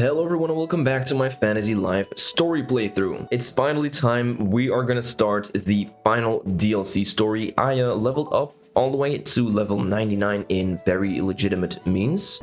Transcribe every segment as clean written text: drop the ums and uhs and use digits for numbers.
Hello everyone and welcome back to my Fantasy Life story playthrough. It's finally time. We are gonna start the final DLC story. I leveled up all the way to level 99 in very legitimate means.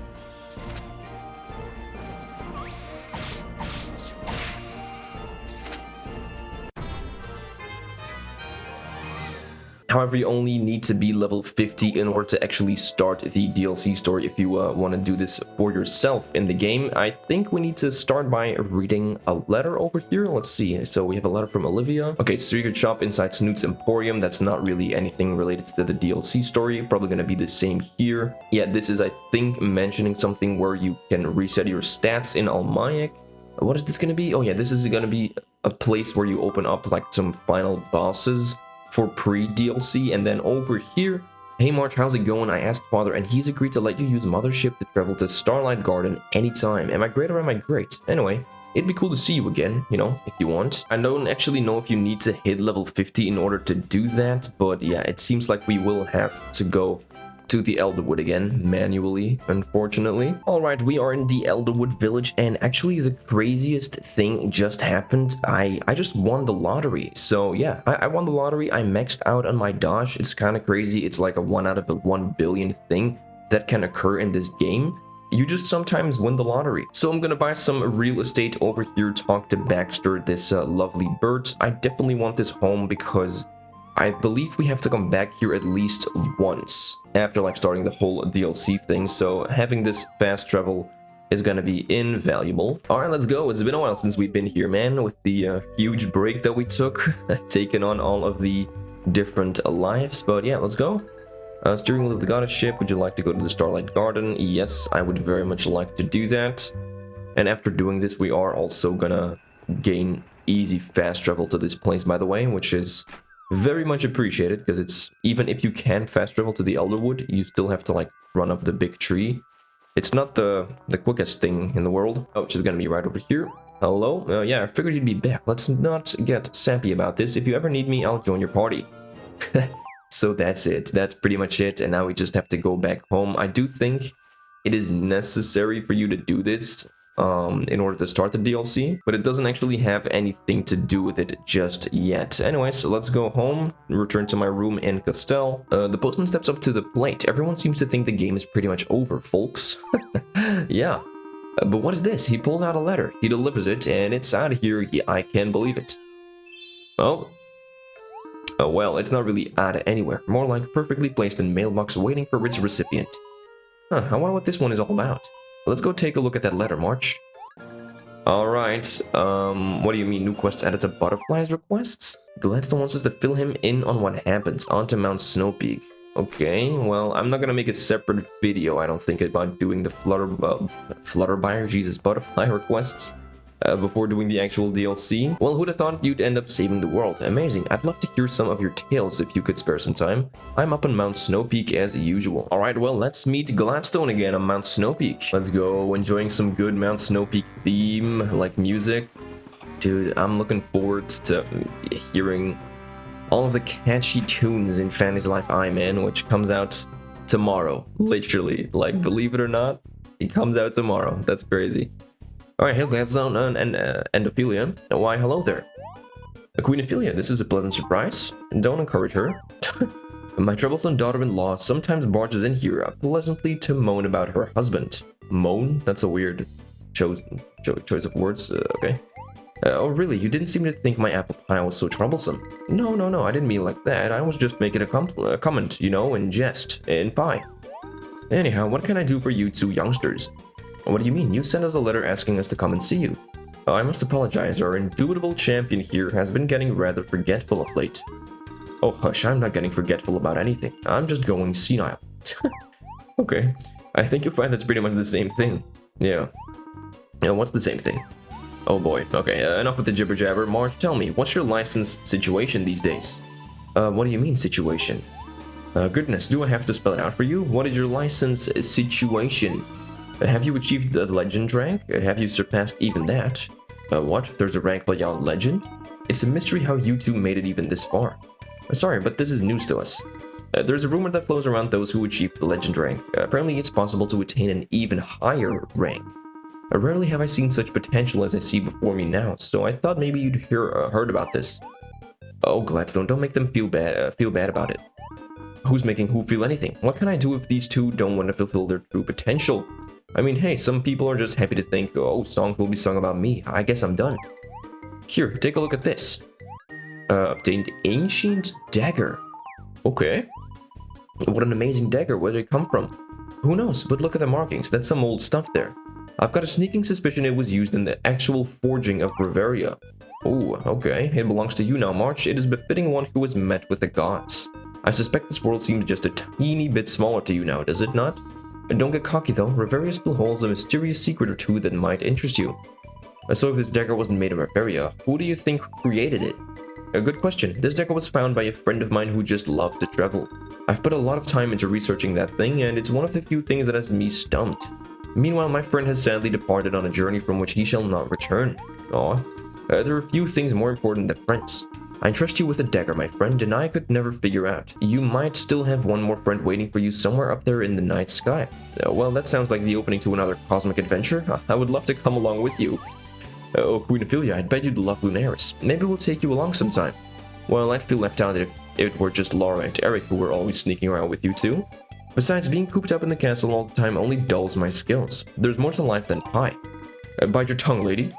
However, you only need to be level 50 in order to actually start the DLC story if you want to do this for yourself in the game. I think we need to start by reading a letter over here. Let's see. So we have a letter from Olivia. Okay, secret shop inside Snoot's Emporium. That's not really anything related to the DLC story. Probably going to be the same here. Yeah, this is, I think, mentioning something where you can reset your stats in Almayak. What is this going to be? Oh yeah, this is going to be a place where you open up like some final bosses for pre-DLC. And then over here, hey March, how's it going? I asked Father and he's agreed to let you use Mothership to travel to Starlight Garden anytime. Am I great or am I great? Anyway, it'd be cool to see you again, you know, if you want. I don't actually know if you need to hit level 50 in order to do that, but yeah, it seems like we will have to go to the Elderwood again, manually, unfortunately. Alright, we are in the Elderwood village, and actually the craziest thing just happened. I just won the lottery. So yeah, I won the lottery. I maxed out on my Dodge. It's kind of crazy. It's like a 1 out of a 1 billion thing that can occur in this game. You just sometimes win the lottery. So I'm gonna buy some real estate over here, talk to Baxter, this lovely bird. I definitely want this home because I believe we have to come back here at least once after like starting the whole DLC thing, so having this fast travel is gonna be invaluable. Alright, let's go. It's been a while since we've been here, man, with the huge break that we took, taking on all of the different lives, but yeah, let's go. Steering wheel of the goddess ship, would you like to go to the Starlight Garden? Yes, I would very much like to do that. And after doing this, we are also gonna gain easy fast travel to this place, by the way, which is very much appreciated, because it's, even if you can fast travel to the Elderwood, you still have to like run up the big tree. It's not the quickest thing in the world. Oh, she's gonna be right over here. Hello? Yeah, I figured you'd be back. Let's not get sappy about this. If you ever need me, I'll join your party. So that's it. That's pretty much it. And now we just have to go back home. I do think it is necessary for you to do this in order to start the DLC, but it doesn't actually have anything to do with it just yet. Anyway, so let's go home, return to my room in Castell. The postman steps up to the plate. Everyone seems to think the game is pretty much over, folks. Yeah. But what is this? He pulls out a letter. He delivers it, and it's out of here. Yeah, I can't believe it. Oh. Oh, well, it's not really out of anywhere. More like perfectly placed in mailbox waiting for its recipient. Huh, I wonder what this one is all about. Let's go take a look at that letter, March. Alright, what do you mean, new quests added to Butterfly's requests? Gladstone wants us to fill him in on what happens onto Mount Snowpeak. Okay, well, I'm not gonna make a separate video, I don't think, about doing the Butterfly requests before doing the actual DLC. Well, who'd have thought you'd end up saving the world? Amazing. I'd love to hear some of your tales if you could spare some time. I'm up on Mount Snowpeak as usual. Alright, well, let's meet Gladstone again on Mount Snowpeak. Let's go, enjoying some good Mount Snowpeak theme, like music. Dude, I'm looking forward to hearing all of the catchy tunes in Fantasy Life I, man, which comes out tomorrow. Literally, like, believe it or not, it comes out tomorrow. That's crazy. Alright, hail Gladstone and Ophelia. Why, hello there. Queen Ophelia, this is a pleasant surprise. Don't encourage her. My troublesome daughter-in-law sometimes barges in here pleasantly to moan about her husband. Moan? That's a weird choice of words. Okay. Oh, really? You didn't seem to think my apple pie was so troublesome. No, I didn't mean like that. I was just making a comment, you know, in jest, in pie. Anyhow, what can I do for you two youngsters? What do you mean? You sent us a letter asking us to come and see you. I must apologize, our indubitable champion here has been getting rather forgetful of late. Oh, hush, I'm not getting forgetful about anything. I'm just going senile. Okay, I think you'll find that's pretty much the same thing. Yeah. What's the same thing? Oh boy, okay, enough with the jibber-jabber. Marge, tell me, what's your license situation these days? What do you mean, situation? Goodness, do I have to spell it out for you? What is your license situation? Have you achieved the legend rank? Have you surpassed even that? What? There's a rank beyond legend? It's a mystery how you two made it even this far. Sorry, but this is news to us. There's a rumor that flows around those who achieved the legend rank. Apparently it's possible to attain an even higher rank. Rarely have I seen such potential as I see before me now, so I thought maybe you'd heard about this. Oh, Gladstone, don't make them feel bad about it. Who's making who feel anything? What can I do if these two don't want to fulfill their true potential? I mean, hey, some people are just happy to think, oh, songs will be sung about me. I guess I'm done. Here, take a look at this. Obtained ancient dagger. Okay. What an amazing dagger. Where did it come from? Who knows, but look at the markings. That's some old stuff there. I've got a sneaking suspicion it was used in the actual forging of Reveria. Oh, okay. It belongs to you now, March. It is befitting one who has met with the gods. I suspect this world seems just a teeny bit smaller to you now, does it not? Don't get cocky though, Reveria still holds a mysterious secret or two that might interest you. So if this dagger wasn't made of Reveria, who do you think created it? A good question. This dagger was found by a friend of mine who just loves to travel. I've put a lot of time into researching that thing, and it's one of the few things that has me stumped. Meanwhile, my friend has sadly departed on a journey from which he shall not return. Aw. There are few things more important than friends. I entrust you with a dagger, my friend, and I could never figure out. You might still have one more friend waiting for you somewhere up there in the night sky. Well, that sounds like the opening to another cosmic adventure. I would love to come along with you. Oh, Queen Ophelia, I'd bet you'd love Lunaris. Maybe we'll take you along sometime. Well, I'd feel left out if it were just Laura and Eric who were always sneaking around with you two. Besides, being cooped up in the castle all the time only dulls my skills. There's more to life than pie. Bite your tongue, lady.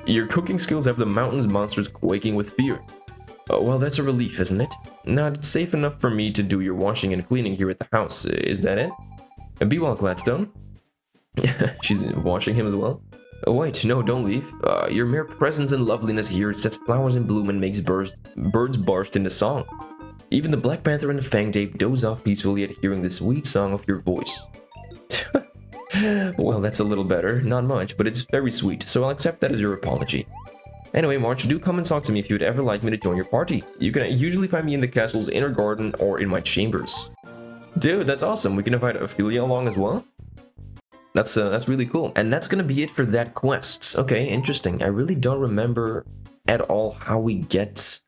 Your cooking skills have the mountain's monsters quaking with fear. Oh, well, that's a relief, isn't it? Now, it's safe enough for me to do your washing and cleaning here at the house. Is that it? Be well, Gladstone. She's washing him as well. Oh, wait, no, don't leave. Your mere presence and loveliness here sets flowers in bloom and makes birds burst into song. Even the Black Panther and the Fanged Ape doze off peacefully at hearing the sweet song of your voice. Well, that's a little better. Not much, but it's very sweet, so I'll accept that as your apology. Anyway, March, do come and talk to me if you'd ever like me to join your party. You can usually find me in the castle's inner garden or in my chambers. Dude, that's awesome. We can invite Ophelia along as well? That's really cool. And that's gonna be it for that quest. Okay, interesting. I really don't remember at all how we get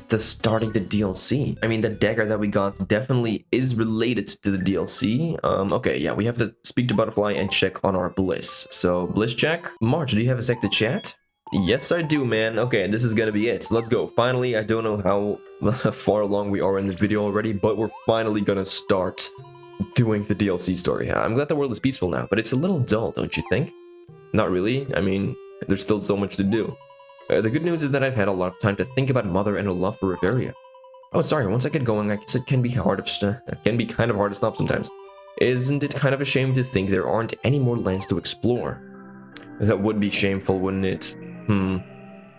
to starting the DLC. I mean, the dagger that we got definitely is related to the DLC. Okay, yeah, we have to speak to Butterfly and check on our bliss. So, bliss check. March, do you have a sec to chat? Yes, I do, man. Okay, this is gonna be it. Let's go. Finally, I don't know how far along we are in the video already, but we're finally gonna start doing the DLC story. I'm glad the world is peaceful now, but it's a little dull, don't you think? Not really. I mean, there's still so much to do. The good news is that I've had a lot of time to think about Mother and her love for Reveria. Oh, sorry, once I get going, I guess it can be kind of hard to stop sometimes. Isn't it kind of a shame to think there aren't any more lands to explore? That would be shameful, wouldn't it?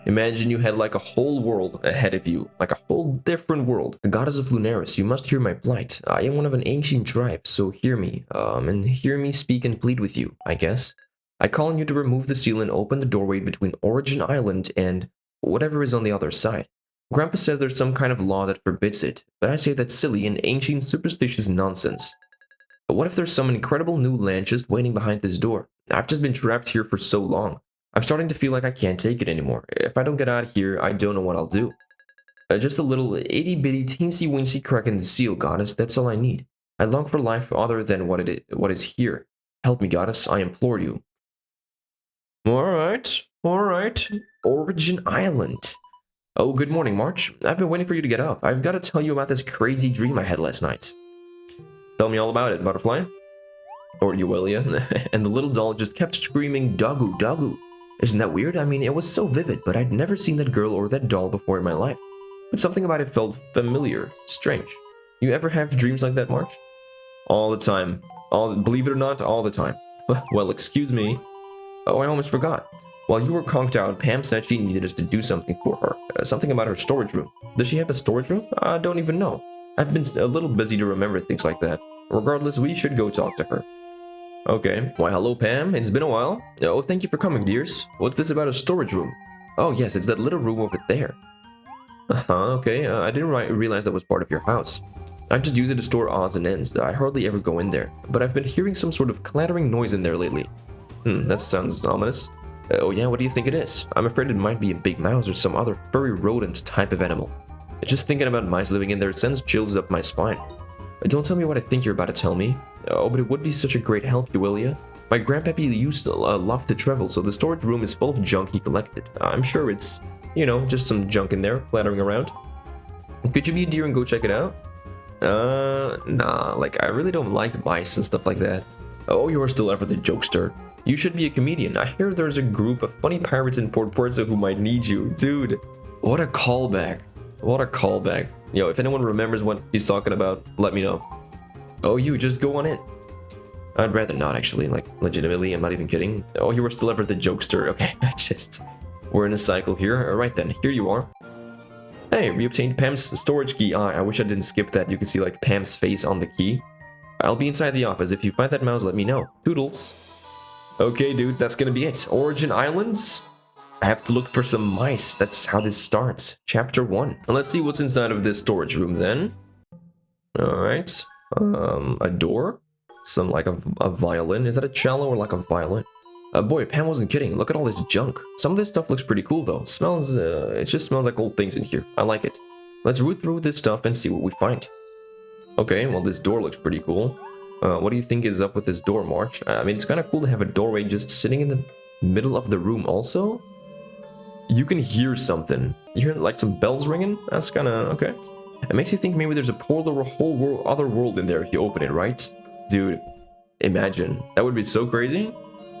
Imagine you had like a whole world ahead of you, like a whole different world. Goddess of Lunaris, you must hear my plight. I am one of an ancient tribe, so hear me, and hear me speak and plead with you, I guess. I call on you to remove the seal and open the doorway between Origin Island and whatever is on the other side. Grandpa says there's some kind of law that forbids it, but I say that's silly and ancient superstitious nonsense. But what if there's some incredible new land just waiting behind this door? I've just been trapped here for so long. I'm starting to feel like I can't take it anymore. If I don't get out of here, I don't know what I'll do. Just a little itty-bitty teensy-weensy crack in the seal, goddess, that's all I need. I long for life other than what is here. Help me, goddess, I implore you. Alright. Origin Island. Oh, good morning, March. I've been waiting for you to get up. I've got to tell you about this crazy dream I had last night. Tell me all about it, Butterfly. Or Euelia. And the little doll just kept screaming, Doggo, Doggo. Isn't that weird? I mean, it was so vivid, but I'd never seen that girl or that doll before in my life. But something about it felt familiar, strange. You ever have dreams like that, March? All the time. Believe it or not, all the time. Well, excuse me. Oh, I almost forgot. While you were conked out, Pam said she needed us to do something for her. Something about her storage room. Does she have a storage room? I don't even know. I've been a little busy to remember things like that. Regardless, we should go talk to her. Okay. Why, hello, Pam. It's been a while. Oh, thank you for coming, dears. What's this about a storage room? Oh, yes, it's that little room over there. Okay. I didn't realize that was part of your house. I just use it to store odds and ends. I hardly ever go in there, but I've been hearing some sort of clattering noise in there lately. That sounds ominous. Oh yeah, what do you think it is? I'm afraid it might be a big mouse or some other furry rodent type of animal. Just thinking about mice living in there sends chills up my spine. Don't tell me what I think you're about to tell me. Oh, but it would be such a great help, Euelia. My grandpappy used to love to travel, so the storage room is full of junk he collected. I'm sure it's, you know, just some junk in there, clattering around. Could you be a deer and go check it out? Nah, like, I really don't like mice and stuff like that. Oh, you are still ever the jokester. You should be a comedian. I hear there's a group of funny pirates in Port Porza who might need you. Dude, what a callback. What a callback. Yo, if anyone remembers what he's talking about, let me know. Oh, you, just go on in. I'd rather not, actually, like, legitimately, I'm not even kidding. Oh, you were still ever the jokester. Okay, we're in a cycle here. Alright then, here you are. Hey, we obtained Pam's storage key. I wish I didn't skip that. You can see, like, Pam's face on the key. I'll be inside the office. If you find that mouse, let me know. Toodles. Okay, dude, that's gonna be it. Origin Islands? I have to look for some mice. That's how this starts. Chapter 1. And let's see what's inside of this storage room, then. Alright. A door? Some, like, a violin. Is that a cello or, like, a violin? Boy, Pam wasn't kidding. Look at all this junk. Some of this stuff looks pretty cool, though. It just smells like old things in here. I like it. Let's root through this stuff and see what we find. Okay, well, this door looks pretty cool. What do you think is up with this door, March? I mean, it's kind of cool to have a doorway just sitting in the middle of the room also. You can hear something. You hear, like, some bells ringing? That's kind of... okay. It makes you think maybe there's a portal or a whole world, other world in there if you open it, right? Dude, imagine. That would be so crazy.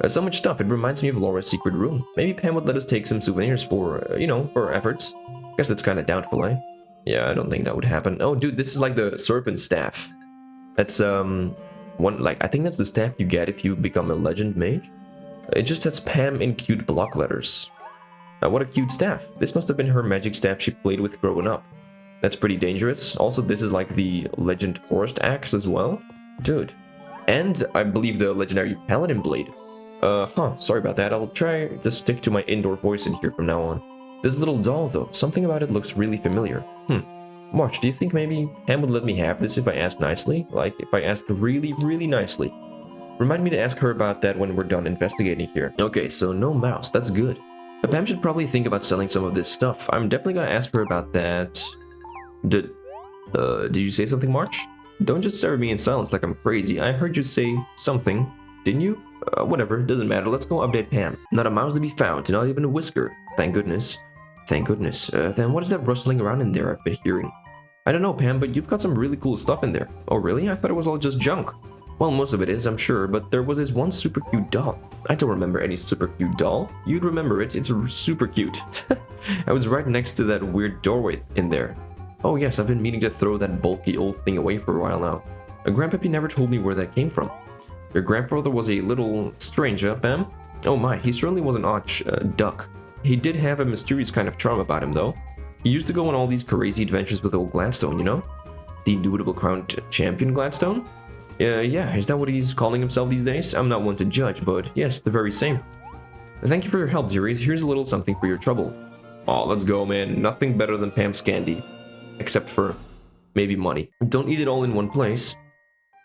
So much stuff. It reminds me of Laura's secret room. Maybe Pam would let us take some souvenirs for, you know, for our efforts. Guess that's kind of doubtful, eh? Yeah, I don't think that would happen. Oh, dude, this is like the serpent staff. That's, one, like, I think that's the staff you get if you become a legend mage. It just says Pam in cute block letters. What a cute staff. This must have been her magic staff she played with growing up. That's pretty dangerous. Also, this is like the legend forest axe as well. Dude. And I believe the legendary paladin blade. Sorry about that. I'll try to stick to my indoor voice in here from now on. This little doll, though, something about it looks really familiar. March, do you think maybe Pam would let me have this if I asked nicely? Like, if I asked really, really nicely? Remind me to ask her about that when we're done investigating here. Okay, so no mouse. That's good. But Pam should probably think about selling some of this stuff. I'm definitely gonna ask her about that. Did you say something, March? Don't just stare at me in silence like I'm crazy. I heard you say something, didn't you? Whatever, doesn't matter. Let's go update Pam. Not a mouse to be found, not even a whisker. Thank goodness. Thank goodness. Then what is that rustling around in there I've been hearing? I don't know, Pam, but you've got some really cool stuff in there. Oh, really? I thought it was all just junk. Well, most of it is, I'm sure, but there was this one super cute doll. I don't remember any super cute doll. You'd remember it. It's super cute. I was right next to that weird doorway in there. Oh yes, I've been meaning to throw that bulky old thing away for a while now. Grandpappy never told me where that came from. Your grandfather was a little strange, huh, Pam? Oh my, he certainly was an odd duck. He did have a mysterious kind of charm about him, though. He used to go on all these crazy adventures with old Gladstone, you know? The indubitable crowned champion Gladstone? Yeah, is that what he's calling himself these days? I'm not one to judge, but yes, the very same. Thank you for your help, dearies. Here's a little something for your trouble. Aw, let's go, man. Nothing better than Pam's candy. Except for maybe money. Don't eat it all in one place.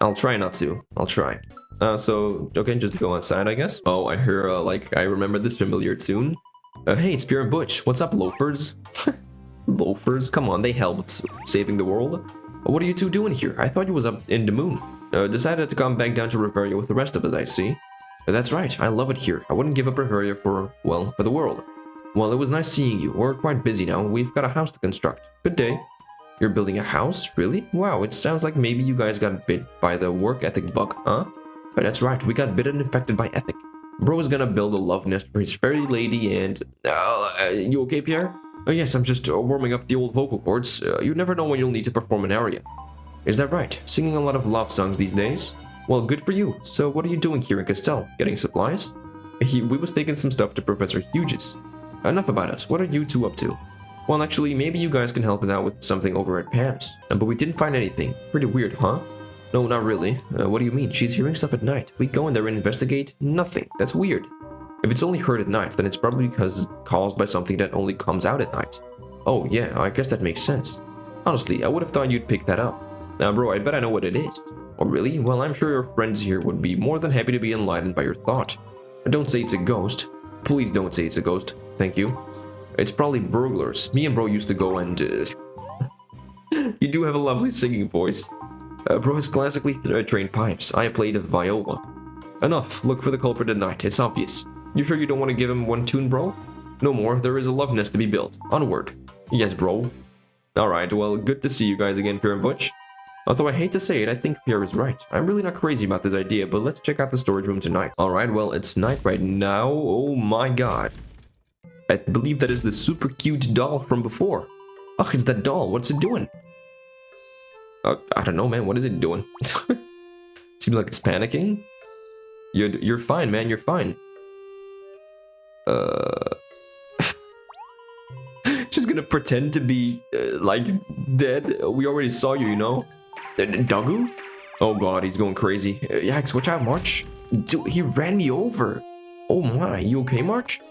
I'll try not to. I'll try. Okay, just go outside, I guess. Oh, I hear, I remember this familiar tune. Hey, it's Pierre and Butch. What's up, loafers? Loafers? Come on, they helped saving the world. What are you two doing here? I thought you was up in the moon. Decided to come back down to Reveria with the rest of us, I see. That's right, I love it here. I wouldn't give up Reveria for the world. Well, it was nice seeing you. We're quite busy now. We've got a house to construct. Good day. You're building a house? Really? Wow, it sounds like maybe you guys got bit by the work ethic bug, huh? But that's right, we got bitten and infected by ethic. Bro is gonna build a love nest for his fairy lady and... you okay, Pierre? Oh yes, I'm just warming up the old vocal cords. You never know when you'll need to perform an aria. Is that right? Singing a lot of love songs these days? Well, good for you. So what are you doing here in Castell? Getting supplies? We was taking some stuff to Professor Hughes. Enough about us. What are you two up to? Well, actually, maybe you guys can help us out with something over at Pam's. But we didn't find anything. Pretty weird, huh? No, not really. What do you mean? She's hearing stuff at night. We go in there and investigate. Nothing. That's weird. If it's only heard at night, then it's probably because it's caused by something that only comes out at night. Oh, yeah, I guess that makes sense. Honestly, I would have thought you'd pick that up. Now, bro, I bet I know what it is. Oh, really? Well, I'm sure your friends here would be more than happy to be enlightened by your thought. Don't say it's a ghost. Please don't say it's a ghost. Thank you. It's probably burglars. Me and bro used to go and... You do have a lovely singing voice. Bro has classically trained pipes. I played a viola. Enough. Look for the culprit at night. It's obvious. You sure you don't want to give him one tune, bro? No more. There is a love nest to be built. Onward. Yes, bro. Alright, well, good to see you guys again, Pierre and Butch. Although I hate to say it, I think Pierre is right. I'm really not crazy about this idea, but let's check out the storage room tonight. Alright, well, it's night right now. Oh my god. I believe that is the super cute doll from before. Ugh, it's that doll. What's it doing? I don't know, man. What is it doing? Seems like it's panicking. You're fine, man. You're fine. She's gonna pretend to be, like, dead. We already saw you, you know? Dagu? Oh god, he's going crazy. Yikes, watch out, March. Dude, he ran me over. Oh my, you okay, March?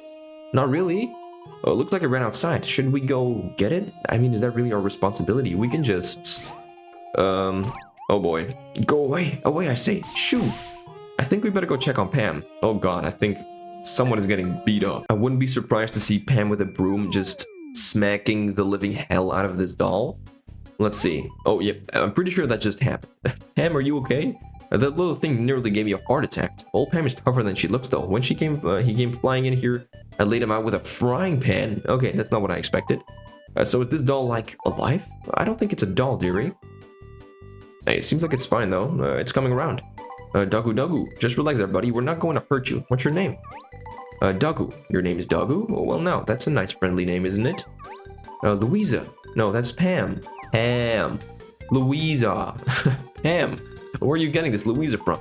Not really. Oh, it looks like it ran outside. Should we go get it? I mean, is that really our responsibility? We can just... Oh boy. Go away. Away, I say. Shoo. I think we better go check on Pam. Oh god, I think someone is getting beat up. I wouldn't be surprised to see Pam with a broom just smacking the living hell out of this doll. Let's see. Oh, yep. I'm pretty sure that just happened. Pam, are you okay? That little thing nearly gave me a heart attack. Old Pam is tougher than she looks, though. When he came flying in here, I laid him out with a frying pan. Okay, that's not what I expected. So is this doll, like, alive? I don't think it's a doll, dearie. Hey, it seems like it's fine, though. It's coming around. Dagu, just relax there, buddy. We're not going to hurt you. What's your name? Dagu. Your name is Dagu? Oh, well, now, that's a nice friendly name, isn't it? Louisa. No, that's Pam. Pam. Louisa. Pam. Where are you getting this Louisa from?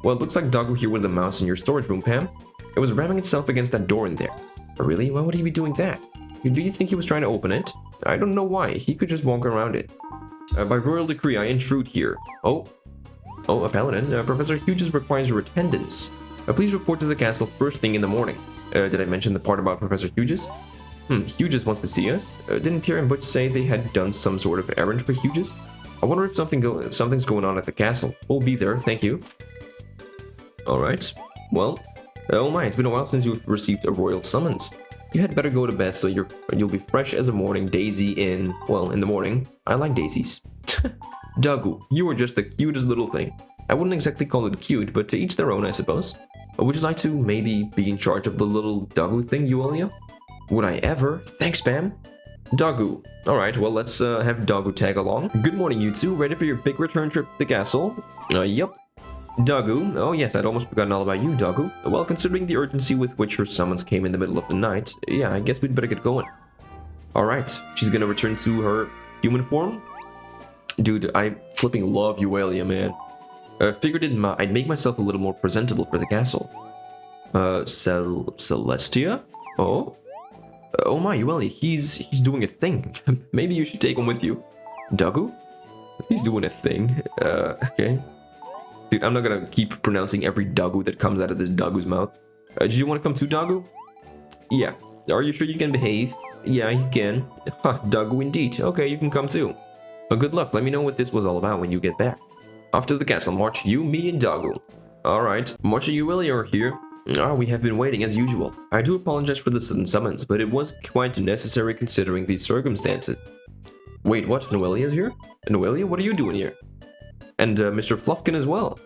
Well, it looks like Dagu here was the mouse in your storage room, Pam. It was ramming itself against that door in there. Oh, really? Why would he be doing that? Do you think he was trying to open it? I don't know why. He could just walk around it. By royal decree, I intrude here. Oh, a paladin. Professor Hughes requires your attendance. Please report to the castle first thing in the morning. Did I mention the part about Professor Hughes? Hughes wants to see us. Didn't Pierre and Butch say they had done some sort of errand for Hughes? I wonder if something's going on at the castle. We'll be there, thank you. Alright. Well, oh my, it's been a while since you've received a royal summons. You had better go to bed so you'll be fresh as a morning daisy in the morning. I like daisies. Dagu, you are just the cutest little thing. I wouldn't exactly call it cute, but to each their own, I suppose. Would you like to maybe be in charge of the little Dagu thing, Euelia? Would I ever? Thanks, Pam. Dagu. Alright, well, let's have Dagu tag along. Good morning, you two. Ready for your big return trip to the castle? Yep. Dagu. Oh yes, I'd almost forgotten all about you, Dagu. Well, considering the urgency with which her summons came in the middle of the night, yeah, I guess we'd better get going. Alright, she's gonna return to her human form? Dude, I flipping love Euelia, man. Figured I'd make myself a little more presentable for the castle. Celestia? Oh? Oh my, Euelia, he's doing a thing. Maybe you should take him with you. Dagu? He's doing a thing. Okay. Dude, I'm not gonna keep pronouncing every Dagu that comes out of this Dagu's mouth. Do you want to come too, Dagu? Yeah. Are you sure you can behave? Yeah, you can. Huh, Dagu indeed. Okay, you can come too. Well, good luck. Let me know what this was all about when you get back. Off to the castle, March. You, me, and Dagu. Alright. March and Euelia are here. We have been waiting as usual. I do apologize for the sudden summons, but it was quite necessary considering the circumstances. Wait, what? Noelia is here? Noelia, what are you doing here? And Mr. Fluffkin as well.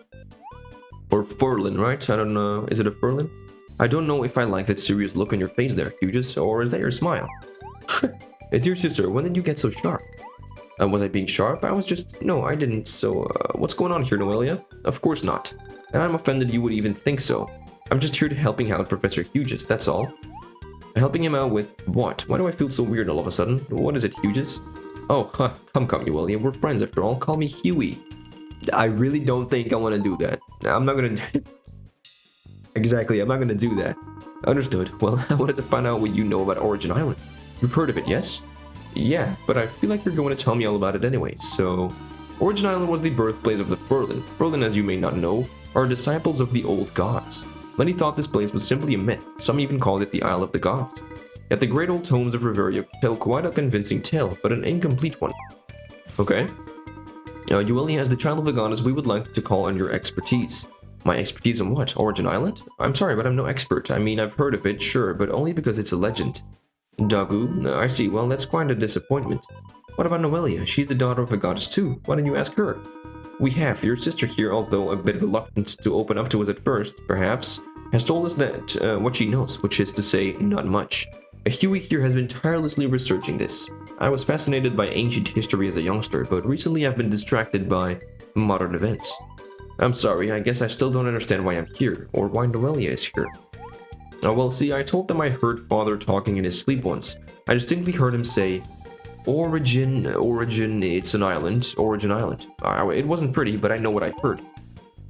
Or Furlin, right? I don't know. Is it a Furlin? I don't know if I like that serious look on your face there, Hughes, or is that your smile? Dear sister, when did you get so sharp? Was I being sharp? I was just... No, I didn't. So, what's going on here, Noelia? Of course not. And I'm offended you would even think so. I'm just here to helping out Professor Hughes, that's all. Helping him out with what? Why do I feel so weird all of a sudden? What is it, Hughes? Oh, huh. Come, Euelia. We're friends after all. Call me Huey. I really don't think I want to do that. I'm not gonna... Exactly, I'm not gonna do that. Understood. Well, I wanted to find out what you know about Origin Island. You've heard of it, yes? Yeah, but I feel like you're going to tell me all about it anyway, so... Origin Island was the birthplace of the Furlin. Furlin, as you may not know, are disciples of the old gods. Many thought this place was simply a myth. Some even called it the Isle of the Gods. Yet the great old tomes of Reveria tell quite a convincing tale, but an incomplete one. Okay. Euelia, as the child of a goddess, we would like to call on your expertise. My expertise on what? Origin Island? I'm sorry, but I'm no expert. I mean, I've heard of it, sure, but only because it's a legend. Dagu? I see. Well, that's quite a disappointment. What about Noelia? She's the daughter of a goddess too. Why didn't you ask her? We have. Your sister here, although a bit reluctant to open up to us at first, perhaps, has told us that what she knows, which is to say, not much. Huey here has been tirelessly researching this. I was fascinated by ancient history as a youngster, but recently I've been distracted by modern events. I'm sorry, I guess I still don't understand why I'm here, or why Noelia is here. Well, see, I told them I heard Father talking in his sleep once. I distinctly heard him say, Origin, it's an island, Origin Island. It wasn't pretty, but I know what I heard.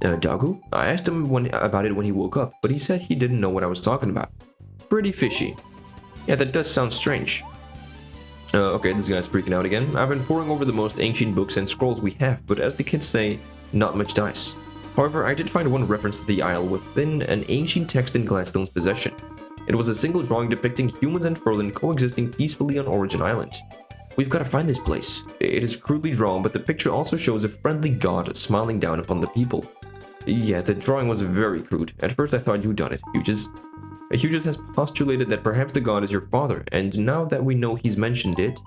Dagu? I asked him about it when he woke up, but he said he didn't know what I was talking about. Pretty fishy. Yeah, that does sound strange. Okay, this guy's freaking out again. I've been poring over the most ancient books and scrolls we have, but as the kids say, not much dice. However, I did find one reference to the Isle within an ancient text in Gladstone's possession. It was a single drawing depicting humans and Ferlin coexisting peacefully on Origin Island. We've got to find this place. It is crudely drawn, but the picture also shows a friendly god smiling down upon the people. Yeah, the drawing was very crude. At first I thought you'd done it, Hughes. Hughes has postulated that perhaps the god is your father, and now that we know he's mentioned it...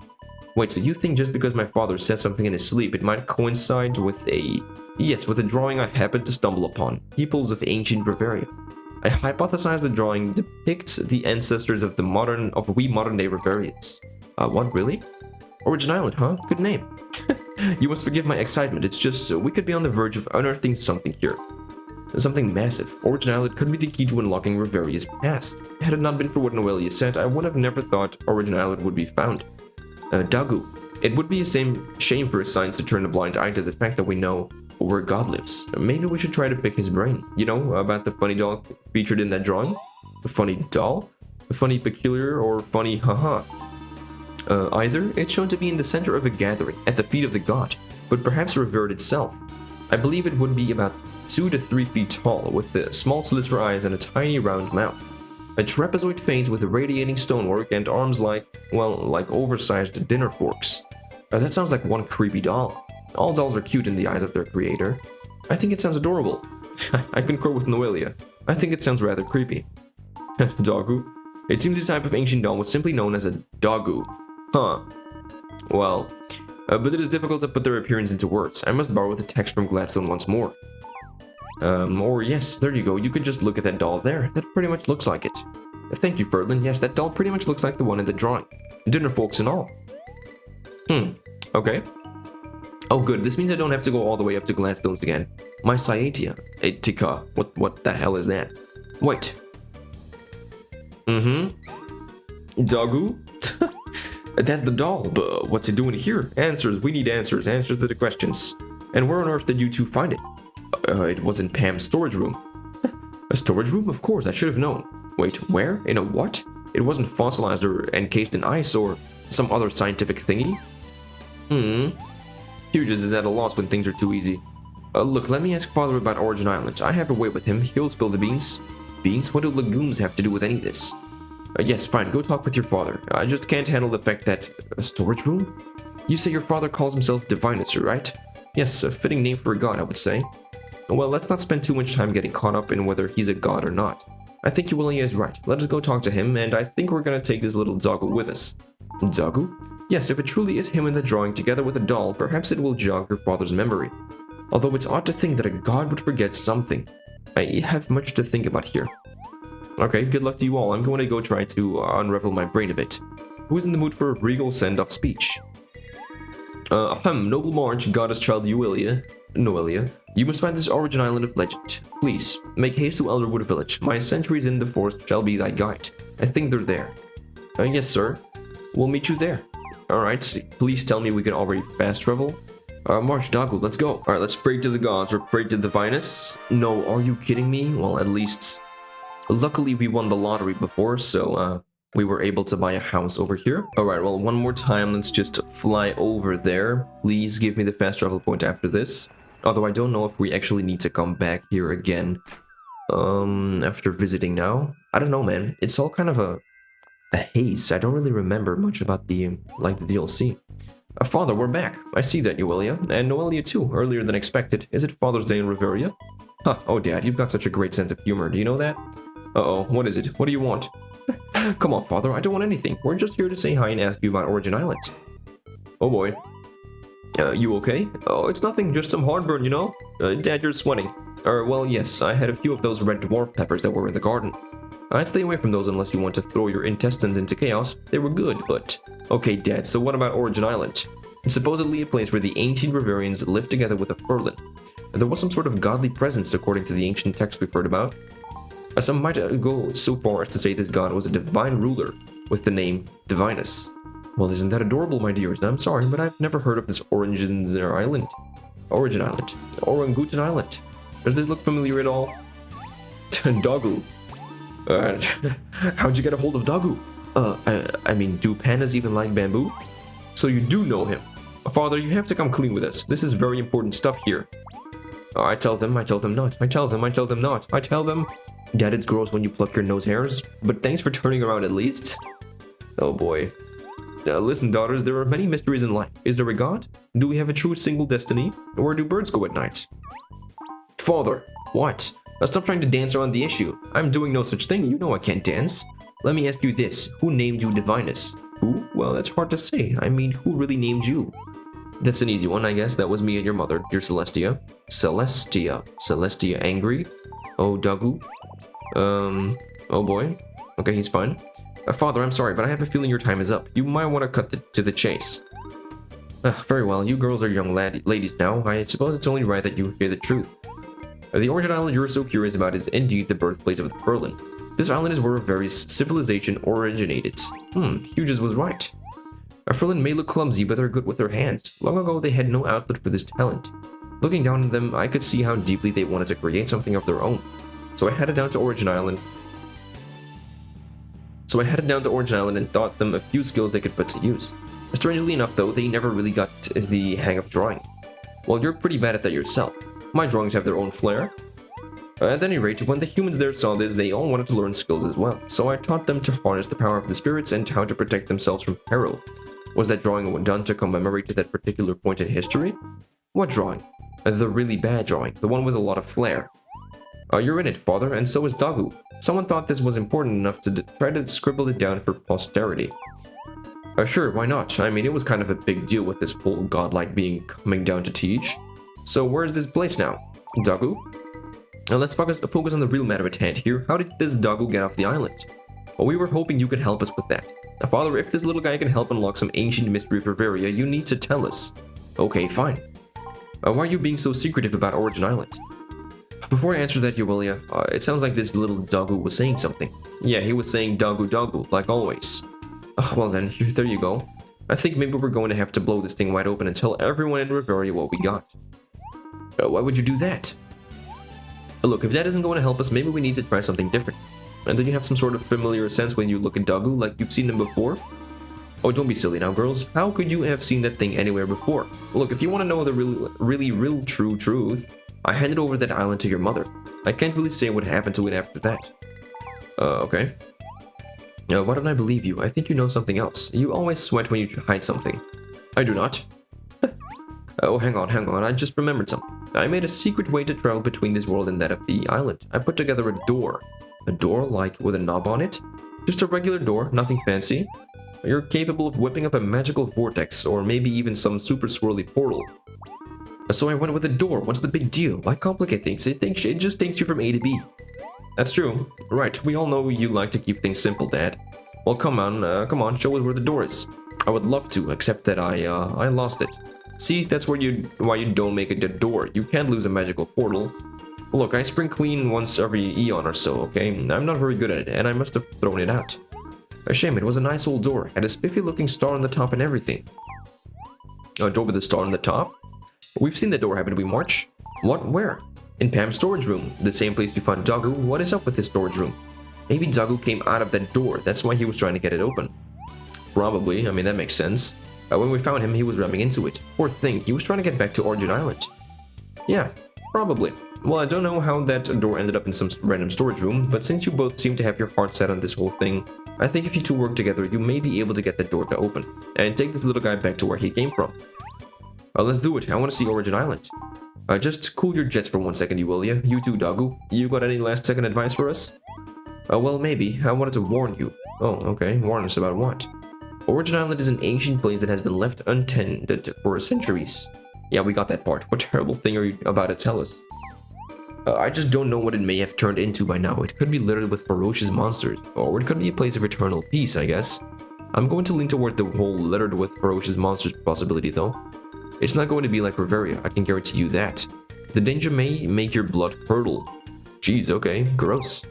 Wait, so you think just because my father said something in his sleep, it might coincide with a... Yes, with a drawing I happened to stumble upon, peoples of ancient Bavaria. I hypothesize the drawing depicts the ancestors of we modern-day Bavarians. What, really? Origin Island, huh? Good name. You must forgive my excitement, it's just we could be on the verge of unearthing something here. Something massive. Origin Island could be the key to unlocking Bavaria's past. Had it not been for what Noelia said, I would have never thought Origin Island would be found. Dagu, it would be a shame for science to turn a blind eye to the fact that we know where God lives. Maybe we should try to pick his brain. You know, about the funny doll featured in that drawing? A funny doll? A funny peculiar or funny haha? Either, it's shown to be in the center of a gathering, at the feet of the god, but perhaps revered itself. I believe it would be about 2 to 3 feet tall, with the small slits for eyes and a tiny round mouth. A trapezoid face with radiating stonework and arms like oversized dinner forks. That sounds like one creepy doll. All dolls are cute in the eyes of their creator. I think it sounds adorable. I concur with Noelia. I think it sounds rather creepy. Dagu? It seems this type of ancient doll was simply known as a Dagu. Huh. Well, but it is difficult to put their appearance into words. I must borrow the text from Gladstone once more. Or yes, there you go. You could just look at that doll there. That pretty much looks like it. Thank you, Ferlin. Yes, that doll pretty much looks like the one in the drawing. Dinner forks and all. Okay. Oh, good. This means I don't have to go all the way up to Gladstone's again. My sciatia. Tika. What the hell is that? Wait. Dagu? That's the doll, but what's it doing here? Answers. We need answers. Answers to the questions. And where on earth did you two find it? It was in Pam's storage room. A storage room? Of course, I should have known. Wait, where? In a what? It wasn't fossilized or encased in ice or some other scientific thingy? Hughes is at a loss when things are too easy. Look, let me ask Father about Origin Island. I have a way with him. He'll spill the beans. Beans? What do legumes have to do with any of this? Yes, fine. Go talk with your father. I just can't handle the fact that... A storage room? You say your father calls himself Divinus, right? Yes, a fitting name for a god, I would say. Well, let's not spend too much time getting caught up in whether he's a god or not. I think Yulia is right. Let us go talk to him, and I think we're gonna take this little Dagu with us. Dagu? Yes, if it truly is him in the drawing together with a doll, perhaps it will jog your father's memory. Although it's odd to think that a god would forget something. I have much to think about here. Okay, good luck to you all. I'm going to go try to unravel my brain a bit. Who's in the mood for a regal send-off speech? Noble March, goddess child Noelia, you must find this Origin Island of legend. Please, make haste to Elderwood Village. My centuries in the forest shall be thy guide. I think they're there. Yes, sir. We'll meet you there. Alright, please tell me we can already fast travel. March, Dagu, let's go. Alright, let's pray to the gods or pray to the Divinus. No, are you kidding me? Well, at least... Luckily, we won the lottery before, so, we were able to buy a house over here. Alright, well, one more time, let's just fly over there. Please give me the fast travel point after this. Although I don't know if we actually need to come back here again. After visiting now? I don't know, man. It's all kind of a haze. I don't really remember much about the DLC. Father, we're back. I see that, Yulia. And Noelia too, earlier than expected. Is it Father's Day in Riveria? Huh, oh Dad, you've got such a great sense of humor. Do you know that? Uh-oh, what is it? What do you want? Come on, Father, I don't want anything. We're just here to say hi and ask you about Origin Island. Oh boy. You okay? Oh, it's nothing, just some heartburn, you know? Dad, you're sweating. Well, yes, I had a few of those red dwarf peppers that were in the garden. I'd stay away from those unless you want to throw your intestines into chaos. They were good, but... Okay, Dad, so what about Origin Island? It's supposedly a place where the ancient Riverians lived together with a Furlan. There was some sort of godly presence according to the ancient text we've heard about. Some might go so far as to say this god was a divine ruler with the name Divinus. Well, isn't that adorable, my dears? I'm sorry, but I've never heard of this Origin Island. Orangutan Island. Does this look familiar at all? Dogu. How'd you get a hold of Dogu? I mean, do pandas even like bamboo? So you do know him. Father, you have to come clean with us. This is very important stuff here. I tell them not. I tell them. Dad, it's gross when you pluck your nose hairs, but thanks for turning around at least. Oh boy. Listen, daughters, there are many mysteries in life. Is there a god? Do we have a true single destiny? Where do birds go at night? Father, what? Stop trying to dance around the issue. I'm doing no such thing. You know I can't dance. Let me ask you this. Who named you Divinus? Who? Well, that's hard to say. I mean, who really named you? That's an easy one, I guess. That was me and your mother, dear Celestia. Celestia angry? Oh, Dogu? Oh boy. Okay, he's fine. Father, I'm sorry, but I have a feeling your time is up. You might want to cut to the chase. Very well, you girls are young ladies now. I suppose it's only right that you hear the truth. The Origin Island you're so curious about is indeed the birthplace of the Furlan. This island is where various civilization originated. Hughes was right. Our Furlan may look clumsy, but they're good with their hands. Long ago, they had no outlet for this talent. Looking down on them, I could see how deeply they wanted to create something of their own. So I headed down to Origin Island and taught them a few skills they could put to use. Strangely enough, though, they never really got the hang of drawing. Well, you're pretty bad at that yourself. My drawings have their own flair. At any rate, when the humans there saw this, they all wanted to learn skills as well. So I taught them to harness the power of the spirits and how to protect themselves from peril. Was that drawing done to commemorate that particular point in history? What drawing? The really bad drawing, the one with a lot of flair. You're in it, Father, and so is Dagu. Someone thought this was important enough to try to scribble it down for posterity. Sure, why not? I mean, it was kind of a big deal with this whole godlike being coming down to teach. So where's this place now? Dagu? Let's focus on the real matter at hand here. How did this Dagu get off the island? Well, we were hoping you could help us with that. Father, if this little guy can help unlock some ancient mystery of Riveria, you need to tell us. Okay, fine. Why are you being so secretive about Origin Island? Before I answer that, Yulia, it sounds like this little Dagu was saying something. Yeah, he was saying Dagu, like always. Well then, there you go. I think maybe we're going to have to blow this thing wide open and tell everyone in Riveria what we got. Why would you do that? Look, if that isn't going to help us, maybe we need to try something different. And do you have some sort of familiar sense when you look at Dagu, like you've seen him before? Oh, don't be silly now, girls. How could you have seen that thing anywhere before? Look, if you want to know the real true truth, I handed over that island to your mother. I can't really say what happened to it after that. Okay. Why don't I believe you? I think you know something else. You always sweat when you hide something. I do not. Oh, hang on. I just remembered something. I made a secret way to travel between this world and that of the island. I put together a door. A door, like, with a knob on it? Just a regular door, nothing fancy. You're capable of whipping up a magical vortex, or maybe even some super swirly portal. So I went with a door. What's the big deal? Why complicate things? It just takes you from A to B. That's true. Right, we all know you like to keep things simple, Dad. Well, come on, show us where the door is. I would love to, except that I lost it. See, that's why you don't make it a door. You can't lose a magical portal. Look, I spring clean once every eon or so, okay? I'm not very good at it, and I must have thrown it out. A shame, it was a nice old door. Had a spiffy looking star on the top and everything. A door with a star on the top? We've seen the door, haven't we, March? What? Where? In Pam's storage room. The same place you found Dagu. What is up with his storage room? Maybe Dagu came out of that door. That's why he was trying to get it open. Probably. I mean, that makes sense. When we found him, he was ramming into it. Poor thing. He was trying to get back to Origin Island. Yeah, probably. Well, I don't know how that door ended up in some random storage room, but since you both seem to have your heart set on this whole thing, I think if you two work together, you may be able to get that door to open, and take this little guy back to where he came from. Let's do it. I want to see Origin Island. Just cool your jets for 1 second, Yulia. You too, Dagu. You got any last-second advice for us? Well, maybe. I wanted to warn you. Oh, okay. Warn us about what? Origin Island is an ancient place that has been left untended for centuries. Yeah, we got that part. What terrible thing are you about to tell us? I just don't know what it may have turned into by now. It could be littered with ferocious monsters, or it could be a place of eternal peace, I guess. I'm going to lean toward the whole littered with ferocious monsters possibility, though. It's not going to be like Reveria, I can guarantee you that. The danger may make your blood curdle. Jeez, okay, gross.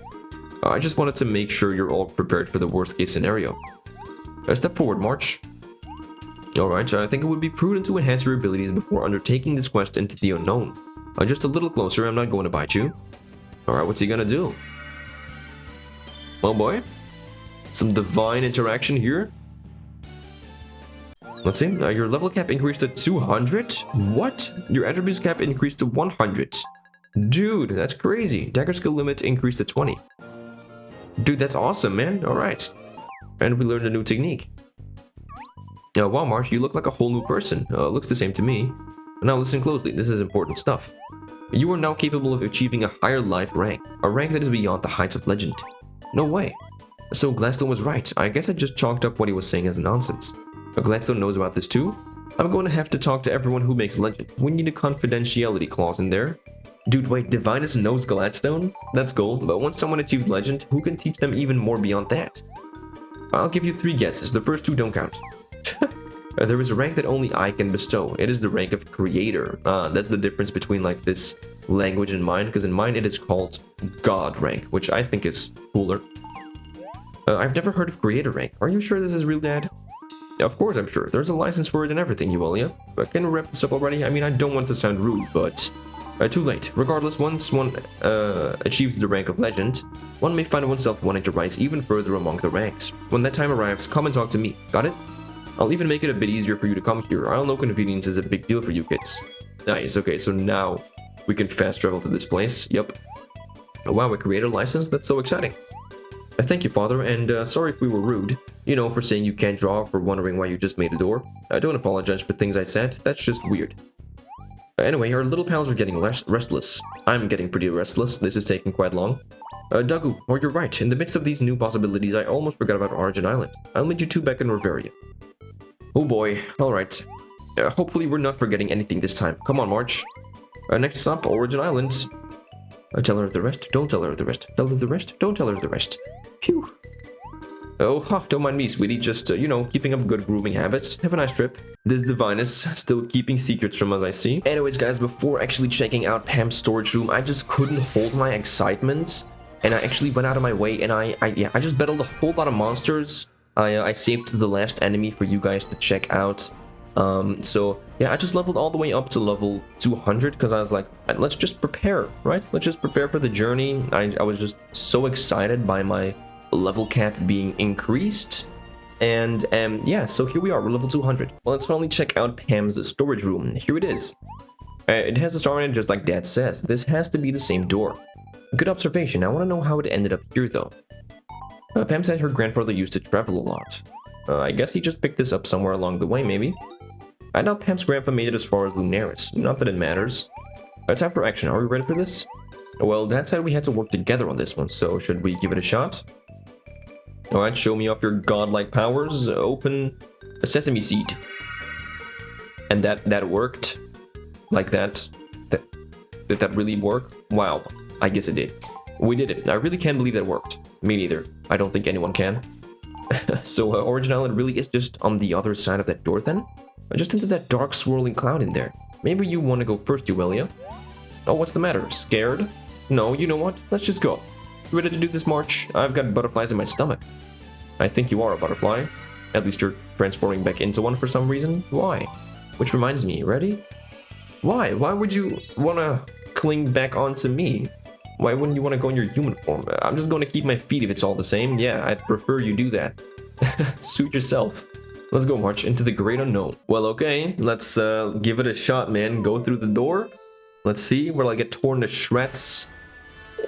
I just wanted to make sure you're all prepared for the worst case scenario. Step forward, March. Alright, I think it would be prudent to enhance your abilities before undertaking this quest into the unknown. Just a little closer, I'm not going to bite you. Alright, what's he gonna do? Oh boy. Some divine interaction here. Let's see, your level cap increased to 200? What? Your attributes cap increased to 100. Dude, that's crazy. Dagger skill limit increased to 20. Dude, that's awesome, man. Alright. And we learned a new technique. Wow, Marsh, you look like a whole new person. Looks the same to me. Now listen closely, this is important stuff. You are now capable of achieving a higher life rank. A rank that is beyond the heights of legend. No way. So Gladstone was right. I guess I just chalked up what he was saying as nonsense. Gladstone knows about this too. I'm going to have to talk to everyone who makes legend. We need a confidentiality clause in there. Dude, wait, Divinus knows Gladstone? That's gold, but once someone achieves legend, who can teach them even more beyond that? I'll give you 3 guesses. The first 2 don't count. There is a rank that only I can bestow. It is the rank of creator. That's the difference between like this language and mine, because in mine it is called God rank, which I think is cooler. I've never heard of creator rank. Are you sure this is real, Dad? Of course I'm sure. There's a license for it and everything, Euelia. But can we wrap this up already? I mean, I don't want to sound rude, but... too late. Regardless, once one achieves the rank of legend, one may find oneself wanting to rise even further among the ranks. When that time arrives, come and talk to me. Got it? I'll even make it a bit easier for you to come here. I'll know convenience is a big deal for you kids. Nice, okay, so now we can fast travel to this place. Yep. Oh, wow, a creator license? That's so exciting. Thank you, Father, and sorry if we were rude. You know, for saying you can't draw, for wondering why you just made a door. I don't apologize for things I said, that's just weird. Anyway, our little pals are getting restless. I'm getting pretty restless, this is taking quite long. Dagu, or you're right, in the midst of these new possibilities, I almost forgot about Origin Island. I'll meet you 2 back in Reveria. Oh boy, alright. Hopefully we're not forgetting anything this time. Come on, March. Next stop, Origin Island. Tell her the rest, don't tell her the rest. Tell her the rest, don't tell her the rest. Phew. Oh, don't mind me, sweetie. Just, you know, keeping up good grooming habits. Have a nice trip. This Divinus still keeping secrets from us, I see. Anyways, guys, before actually checking out Pam's storage room, I just couldn't hold my excitement. And I actually went out of my way, and I just battled a whole lot of monsters. I saved the last enemy for you guys to check out. So, yeah, I just leveled all the way up to level 200, because I was like, let's just prepare, right? Let's just prepare for the journey. I was just so excited by my level cap being increased. And yeah, so here we are, we're level 200. Well, let's finally check out Pam's storage room. Here it is. It has a star in it just like Dad says. This has to be the same door. Good observation. I want to know how it ended up here though. Pam said her grandfather used to travel a lot. I guess he just picked this up somewhere along the way, maybe. I doubt Pam's grandpa made it as far as Lunaris. Not that it matters. Time for action. Are we ready for this? Well, Dad said we had to work together on this one, so should we give it a shot? Alright, show me off your godlike powers. Open a sesame seed. And that worked? Like that? Did that really work? Wow, I guess it did. We did it. I really can't believe that worked. Me neither. I don't think anyone can. So Origin Island really is just on the other side of that door then? Just into that dark swirling cloud in there. Maybe you want to go first, Euelia? Oh, what's the matter? Scared? No, you know what? Let's just go. You ready to do this, March? I've got butterflies in my stomach. I think you are a butterfly. At least you're transforming back into one for some reason. Why? Which reminds me, ready? Why? Why would you want to cling back onto me? Why wouldn't you want to go in your human form? I'm just going to keep my feet if it's all the same. Yeah, I'd prefer you do that. Suit yourself. Let's go, March, into the great unknown. Well, okay, let's give it a shot, man. Go through the door. Let's see, will I get torn to shreds?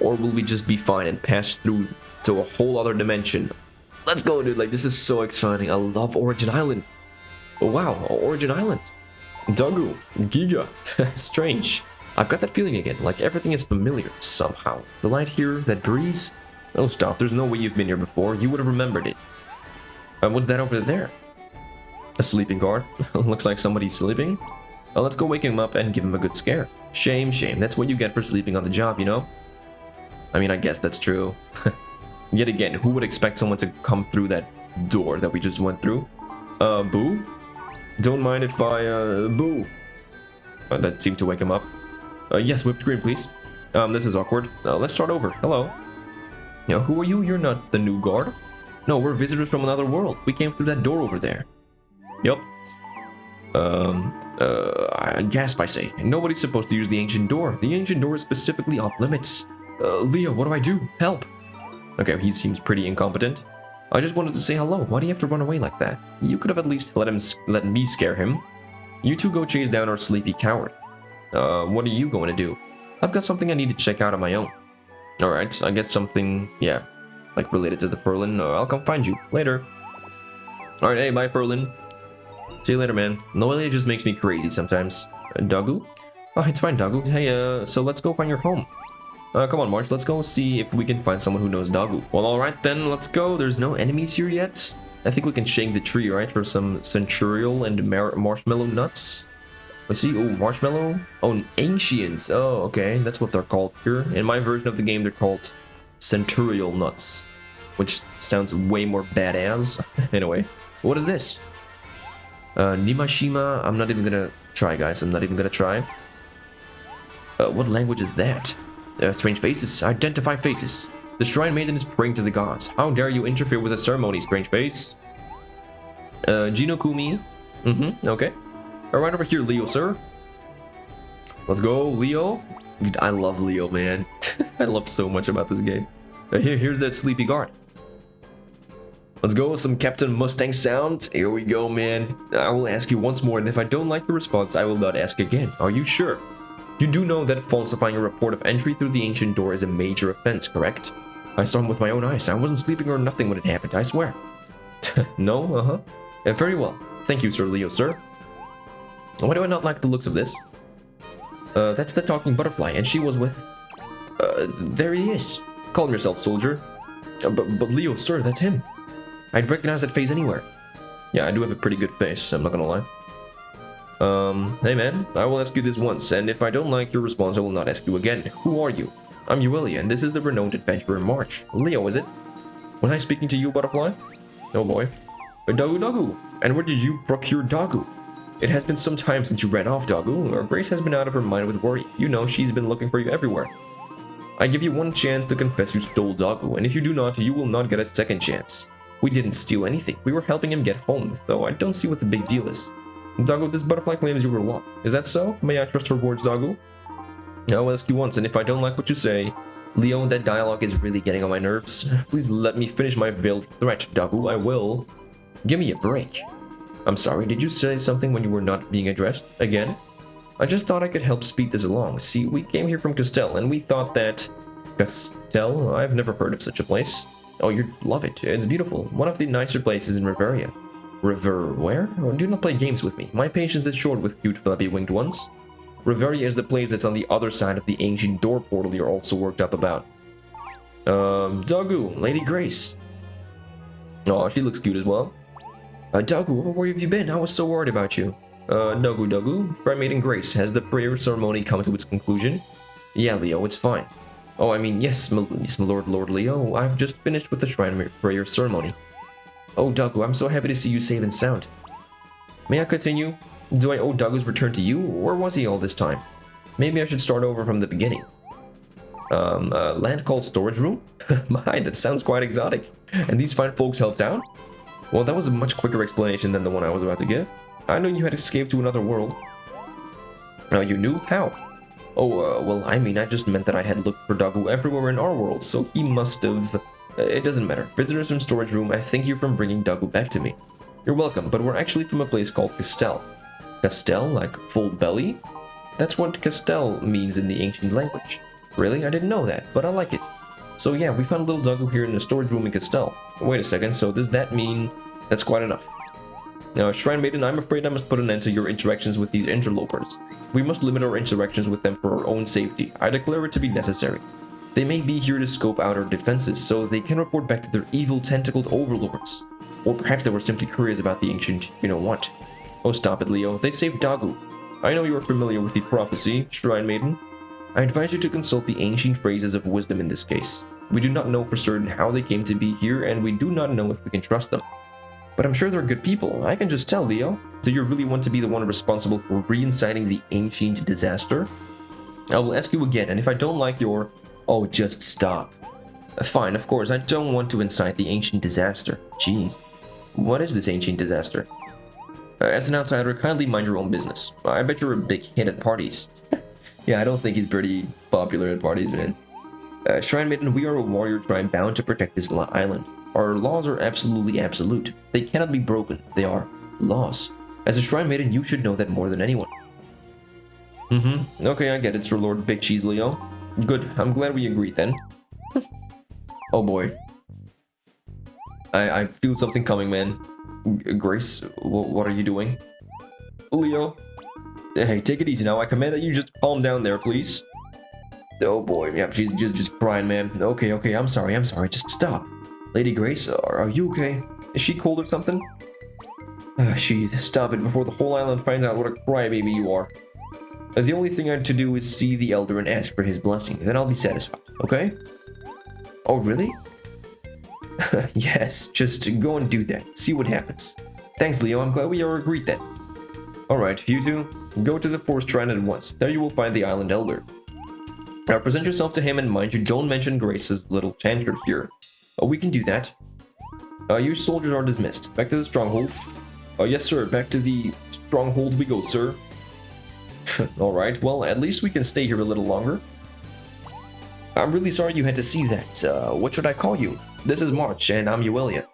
Or will we just be fine and pass through to a whole other dimension? Let's go, dude. Like, this is so exciting. I love Origin Island. Oh, wow, Origin Island. Dagu, Giga. Strange. I've got that feeling again, like everything is familiar somehow. The light here, that breeze. Oh, stop. There's no way you've been here before. You would have remembered it. What's that over there? A sleeping guard. Looks like somebody's sleeping. Well, let's go wake him up and give him a good scare. Shame, shame. That's what you get for sleeping on the job, you know? I mean, I guess that's true. Yet again, who would expect someone to come through that door that we just went through? Boo? Don't mind if I, boo. That seemed to wake him up. Yes, whipped cream, please. This is awkward. Let's start over. Hello. Who are you? You're not the new guard? No, we're visitors from another world. We came through that door over there. Yup. I gasp, I say. Nobody's supposed to use the ancient door. The ancient door is specifically off limits. Leo, what do I do? Help! Okay, he seems pretty incompetent. I just wanted to say hello. Why do you have to run away like that? You could have at least let me scare him. You two go chase down our sleepy coward. What are you going to do? I've got something I need to check out on my own. Alright, I guess something, yeah, like related to the Furlan. I'll come find you later. Alright, hey, bye, Furlan. See you later, man. Noelia just makes me crazy sometimes. Dagu? Oh, it's fine, Dagu. Hey, so let's go find your home. Come on, March, let's go see if we can find someone who knows Dagu. Well, alright then, let's go. There's no enemies here yet. I think we can shake the tree, right, for some centurial and marshmallow nuts. Let's see. Oh, marshmallow. Oh, ancients. Oh, okay. That's what they're called here. In my version of the game, they're called centurial nuts, which sounds way more badass. Anyway, what is this? Nimashima. I'm not even gonna try, guys. I'm not even gonna try. What language is that? Strange faces. Identify faces. The shrine maiden is praying to the gods. How dare you interfere with the ceremony, strange face? Jinokumi. Okay. Right over here, Leo, sir. Let's go, Leo. Dude, I love Leo, man. I love so much about this game. Here's that sleepy guard. Let's go with some Captain Mustang sound. Here we go, man. I will ask you once more, and if I don't like your response, I will not ask again. Are you sure? You do know that falsifying a report of entry through the ancient door is a major offense, correct? I saw him with my own eyes. I wasn't sleeping or nothing when it happened, I swear. No? Very well. Thank you, Sir Leo, sir. Why do I not like the looks of this? That's the talking butterfly, and she was with... there he is. Calm yourself, soldier. But Leo, sir, that's him. I'd recognize that face anywhere. Yeah, I do have a pretty good face, I'm not gonna lie. Hey man, I will ask you this once, and if I don't like your response, I will not ask you again. Who are you? I'm Euelia, and this is the renowned adventurer March. Leo, is it? Was I speaking to you, butterfly? Oh boy. Dagu. And where did you procure Dagu? It has been some time since you ran off, Dagu. Our Grace has been out of her mind with worry. You know, she's been looking for you everywhere. I give you one chance to confess you stole Dagu, and if you do not, you will not get a second chance. We didn't steal anything. We were helping him get home, though I don't see what the big deal is. Dagu, this butterfly claims you were lost. Is that so? May I trust her words, Dagu? I will ask you once, and if I don't like what you say, Leo, that dialogue is really getting on my nerves. Please let me finish my veiled threat, Dagu. I will. Give me a break. I'm sorry, did you say something when you were not being addressed? Again? I just thought I could help speed this along. See, we came here from Castell, and we thought that... Castell? I've never heard of such a place. Oh, you'd love it. It's beautiful. One of the nicer places in Riveria. Where? Oh, do not play games with me. My patience is short with cute flappy winged ones. Riveria is the place that's on the other side of the ancient door portal you're also worked up about. Dagu, Lady Grace. Oh, she looks cute as well. Dagu, where have you been? I was so worried about you. Dagu, Shrine Maiden Grace, has the prayer ceremony come to its conclusion? Yeah, Leo, it's fine. Oh, I mean, yes, my Lord Leo, I've just finished with the Shrine prayer ceremony. Oh, Dagu, I'm so happy to see you safe and sound. May I continue? Do I owe Dagu's return to you, or was he all this time? Maybe I should start over from the beginning. Land called Storage Room? My, that sounds quite exotic. And these fine folks helped out? Well, that was a much quicker explanation than the one I was about to give. I knew you had escaped to another world. You knew? How? Oh, well, I mean, I just meant that I had looked for Dagu everywhere in our world, so he must have... it doesn't matter. Visitors from Storage Room, I thank you for bringing Dagu back to me. You're welcome, but we're actually from a place called Castell. Castell, like full belly? That's what Castell means in the ancient language. Really? I didn't know that, but I like it. So yeah, we found little Dagu here in the storage room in Castell. Wait a second, so does that mean... That's quite enough. Now, Shrine Maiden, I'm afraid I must put an end to your interactions with these interlopers. We must limit our interactions with them for our own safety. I declare it to be necessary. They may be here to scope out our defenses, so they can report back to their evil tentacled overlords. Or perhaps they were simply curious about the ancient you-know-what. Oh, stop it, Leo. They saved Dagu. I know you are familiar with the prophecy, Shrine Maiden. I advise you to consult the ancient phrases of wisdom in this case. We do not know for certain how they came to be here, and we do not know if we can trust them. But I'm sure they're good people. I can just tell, Leo. Do you really want to be the one responsible for reinciting the ancient disaster? I will ask you again, and if I don't like your... Oh, just stop. Fine, of course, I don't want to incite the ancient disaster. Jeez. What is this ancient disaster? As an outsider, kindly mind your own business. I bet you're a big hit at parties. Yeah, I don't think he's pretty popular at parties, man. Shrine Maiden, we are a warrior tribe bound to protect this island. Our laws are absolutely absolute. They cannot be broken. They are laws. As a Shrine Maiden, you should know that more than anyone. Okay, I get it, Sir Lord Big Cheese Leo. Good, I'm glad we agreed then. Oh boy. I feel something coming, man. Grace, what are you doing? Leo? Hey, take it easy now. I command that you just calm down there, please. Oh boy, yeah, she's just crying, man. Okay, I'm sorry, just stop. Lady Grace, are you okay? Is she cold or something? Jeez, stop it before the whole island finds out what a crybaby you are. The only thing I have to do is see the Elder and ask for his blessing, then I'll be satisfied, okay? Oh, really? Yes, just go and do that. See what happens. Thanks, Leo. I'm glad we are agreed then. Alright, you two, go to the Forest Shrine at once. There you will find the Island Elder. Now present yourself to him and mind you don't mention Grace's little tantrum here. We can do that. You soldiers are dismissed. Back to the stronghold. Yes, sir. Back to the stronghold we go, sir. Alright, well, at least we can stay here a little longer. I'm really sorry you had to see that. What should I call you? This is March, and I'm Uelia.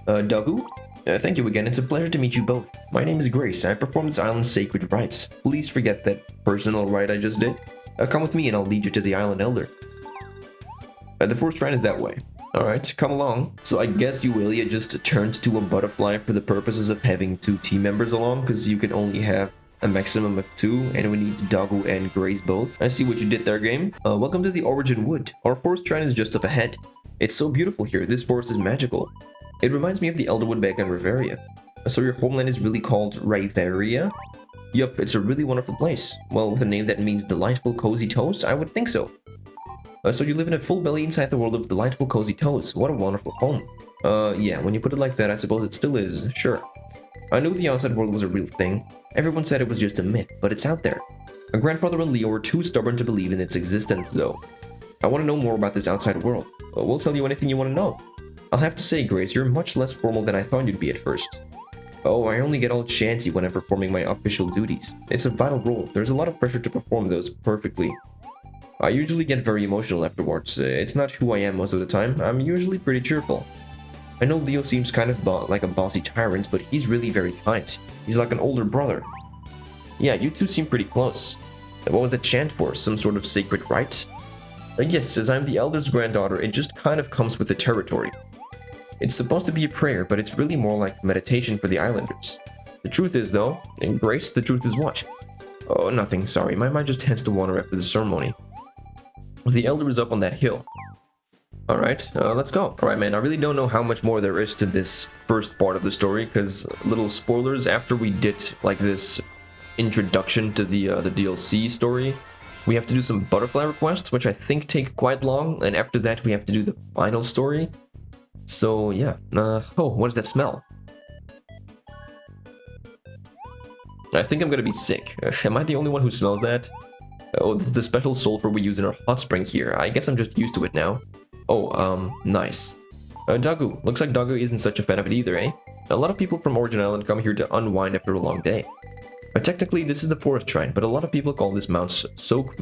Dagu? Thank you again. It's a pleasure to meet you both. My name is Grace. I perform this island's sacred rites. Please forget that personal rite I just did. Come with me and I'll lead you to the Island Elder. The Forest Shrine is that way. Alright, come along. So I guess Uelia just turned to a butterfly for the purposes of having 2 team members along, because you can only have a maximum of 2, and we need Dagu and Grace both. I see what you did there, game. Welcome to the Origin Wood. Our forest shrine is just up ahead. It's so beautiful here. This forest is magical. It reminds me of the Elderwood back in Riveria. So your homeland is really called Riveria? Yup, it's a really wonderful place. Well, with a name that means delightful cozy toes, I would think so. So you live in a full belly inside the world of delightful cozy toes. What a wonderful home. Yeah, when you put it like that, I suppose it still is, sure. I knew the outside world was a real thing. Everyone said it was just a myth, but it's out there. My grandfather and Leo were too stubborn to believe in its existence, though. I want to know more about this outside world. We'll tell you anything you want to know. I'll have to say, Grace, you're much less formal than I thought you'd be at first. Oh, I only get all chancy when I'm performing my official duties. It's a vital role. There's a lot of pressure to perform those perfectly. I usually get very emotional afterwards. It's not who I am most of the time. I'm usually pretty cheerful. I know Leo seems kind of like a bossy tyrant, but he's really very kind. He's like an older brother. Yeah, you two seem pretty close. What was that chant for? Some sort of sacred rite? Yes, as I'm the Elder's granddaughter, it just kind of comes with the territory. It's supposed to be a prayer, but it's really more like meditation for the Islanders. The truth is, though, in Grace, the truth is what? Oh, nothing, sorry. My mind just tends to wander after the ceremony. The Elder is up on that hill. Alright, let's go. Alright, man, I really don't know how much more there is to this first part of the story, because, little spoilers, after we did, like, this introduction to the DLC story, we have to do some butterfly requests, which I think take quite long, and after that we have to do the final story. So, yeah. Oh, what is that smell? I think I'm gonna be sick. Am I the only one who smells that? Oh, this is the special sulfur we use in our hot spring here. I guess I'm just used to it now. Oh, nice. Dagu. Looks like Dagu isn't such a fan of it either, eh? A lot of people from Origin Island come here to unwind after a long day. Technically, this is the Forest Shrine, but a lot of people call this Mount Soak...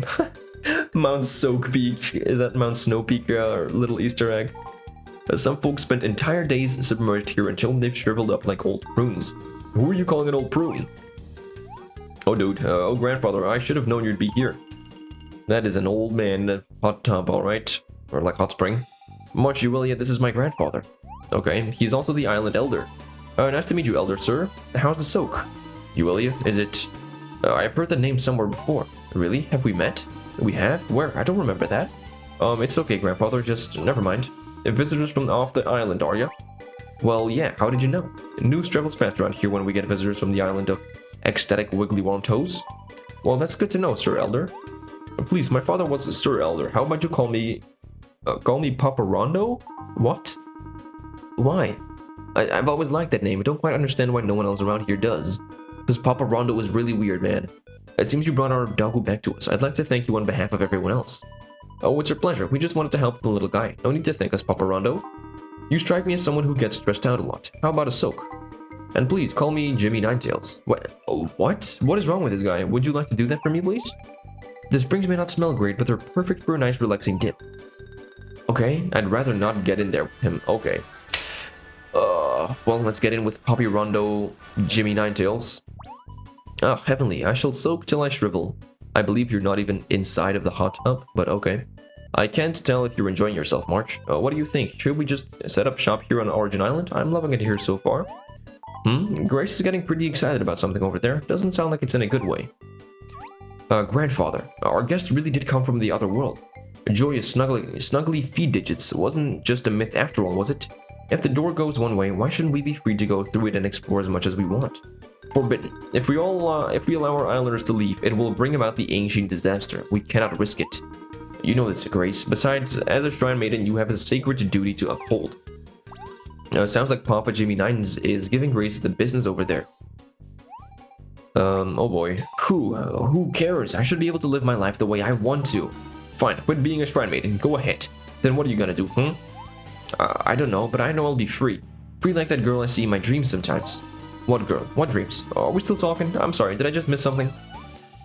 Mount Soak Peak. Is that Mount Snow Peak or little Easter egg? Some folks spent entire days submerged here until they've shriveled up like old prunes. Who are you calling an old prune? Oh, dude. Oh, grandfather, I should have known you'd be here. That is an old man hot tub, alright? Or like hot spring. March Uelia, this is my grandfather. Okay, he's also the Island Elder. Nice to meet you, Elder, sir. How's the soak? Uelia, is it... I've heard the name somewhere before. Really? Have we met? We have? Where? I don't remember that. It's okay, grandfather, just never mind. Visitors from off the island, are ya? Well, yeah, how did you know? News travels fast around here when we get visitors from the island of ecstatic wiggly worm toes. Well, that's good to know, Sir Elder. Please, my father was Sir Elder. How about you call me Papa Rondo? What? Why? I've always liked that name. I don't quite understand why no one else around here does. Because Papa Rondo is really weird, man. It seems you brought our doggo back to us. I'd like to thank you on behalf of everyone else. Oh, it's your pleasure. We just wanted to help the little guy. No need to thank us, Papa Rondo. You strike me as someone who gets stressed out a lot. How about a soak? And please, call me Jimmy Ninetails. What? Oh, what? What is wrong with this guy? Would you like to do that for me, please? The springs may not smell great, but they're perfect for a nice relaxing dip. Okay, I'd rather not get in there with him. Okay. Well, let's get in with Poppy Rondo, Jimmy Ninetails. Ah, heavenly, I shall soak till I shrivel. I believe you're not even inside of the hot tub, but okay. I can't tell if you're enjoying yourself, March. What do you think? Should we just set up shop here on Origin Island? I'm loving it here so far. Grace is getting pretty excited about something over there. Doesn't sound like it's in a good way. Grandfather, our guest really did come from the other world. Joyous, snuggly feed digits wasn't just a myth after all, was it? If the door goes one way, why shouldn't we be free to go through it and explore as much as we want? Forbidden. If we allow our islanders to leave, it will bring about the ancient disaster. We cannot risk it. You know this, Grace. Besides, as a shrine maiden, you have a sacred duty to uphold. It sounds like Papa Jimmy Nines is giving Grace the business over there. Oh boy. Who cares? I should be able to live my life the way I want to. Fine, quit being a shrine maiden. Go ahead. Then what are you gonna do, I don't know, but I know I'll be free. Free like that girl I see in my dreams sometimes. What girl? What dreams? Are we still talking? I'm sorry, did I just miss something?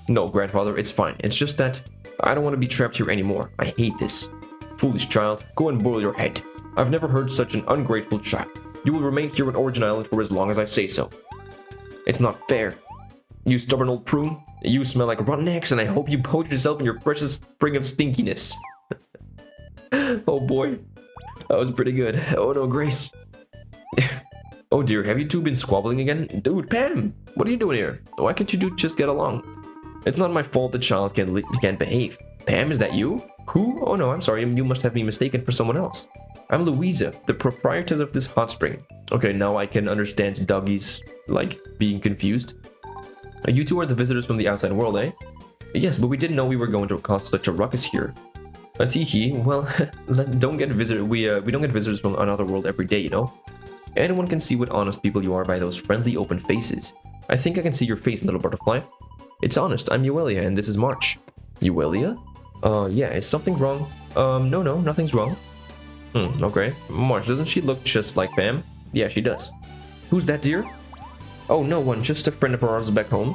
No, grandfather, it's fine. It's just that I don't want to be trapped here anymore. I hate this. Foolish child, go and boil your head. I've never heard such an ungrateful child. You will remain here on Origin Island for as long as I say so. It's not fair. You stubborn old prune. You smell like rotten eggs, and I hope you poach yourself in your precious spring of stinkiness. Oh boy. That was pretty good. Oh no, Grace. Oh dear, have you two been squabbling again? Dude, Pam! What are you doing here? Why can't you two just get along? It's not my fault the child can't behave. Pam, is that you? Who? Oh no, I'm sorry, you must have me mistaken for someone else. I'm Louisa, the proprietor of this hot spring. Okay, now I can understand Doggy's, being confused. You two are the visitors from the outside world, eh? Yes, but we didn't know we were going to cause such a ruckus here. Teehee, well, we don't get visitors from another world every day, you know? Anyone can see what honest people you are by those friendly, open faces. I think I can see your face, little butterfly. It's honest, I'm Euelia, and this is March. Euelia? Yeah, is something wrong? No, nothing's wrong. Okay. March, doesn't she look just like Pam? Yeah, she does. Who's that, dear? Oh, no one, just a friend of ours back home.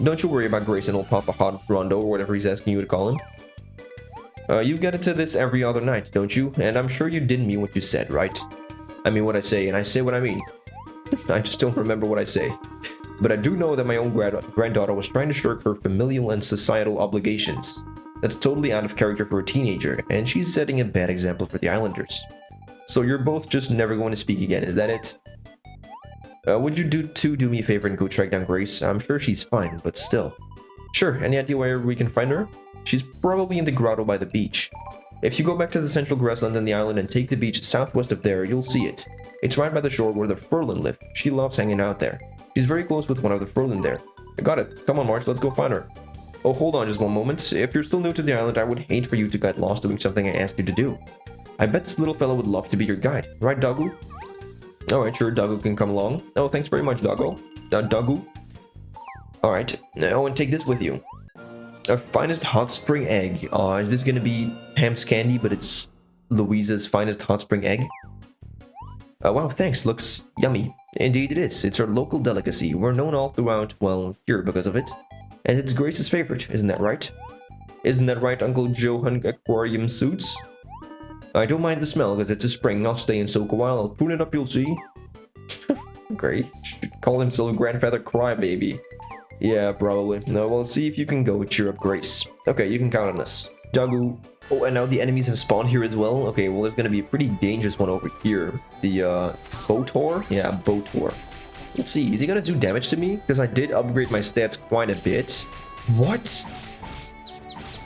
Don't you worry about Grace and old Papa Hot Rondo, or whatever he's asking you to call him. You get into this every other night, don't you? And I'm sure you didn't mean what you said, right? I mean what I say, and I say what I mean. I just don't remember what I say. But I do know that my own granddaughter was trying to shirk her familial and societal obligations. That's totally out of character for a teenager, and she's setting a bad example for the islanders. So you're both just never going to speak again, is that it? Would you do me a favor and go track down Grace? I'm sure she's fine, but still. Sure, any idea where we can find her? She's probably in the grotto by the beach. If you go back to the central grassland on the island and take the beach southwest of there, you'll see it. It's right by the shore where the Furlan live. She loves hanging out there. She's very close with one of the Furlan there. I got it. Come on, March, let's go find her. Oh, hold on just one moment. If you're still new to the island, I would hate for you to get lost doing something I asked you to do. I bet this little fellow would love to be your guide. Right, Doggo? Alright, sure, Doggo can come along. Oh, thanks very much, Doggo. Doggo? Alright. Oh, and take this with you. Our finest hot spring egg. Is this gonna be Pam's candy, but it's Louisa's finest hot spring egg? Wow, thanks. Looks yummy. Indeed it is. It's our local delicacy. We're known all throughout, well, here because of it. And it's Grace's favorite, isn't that right? Isn't that right, Uncle Johan Aquarium Suits? I don't mind the smell, because it's a spring. I'll stay and soak a while. I'll prune it up, you'll see. Great. Should call himself Grandfather Crybaby. Yeah, probably. No, we'll see if you can go cheer up Grace. Okay, you can count on us. Doggo. Oh, and now the enemies have spawned here as well. Okay, well, there's gonna be a pretty dangerous one over here. The, Botor? Yeah, Botor. Let's see, is he gonna do damage to me? Because I did upgrade my stats quite a bit. What?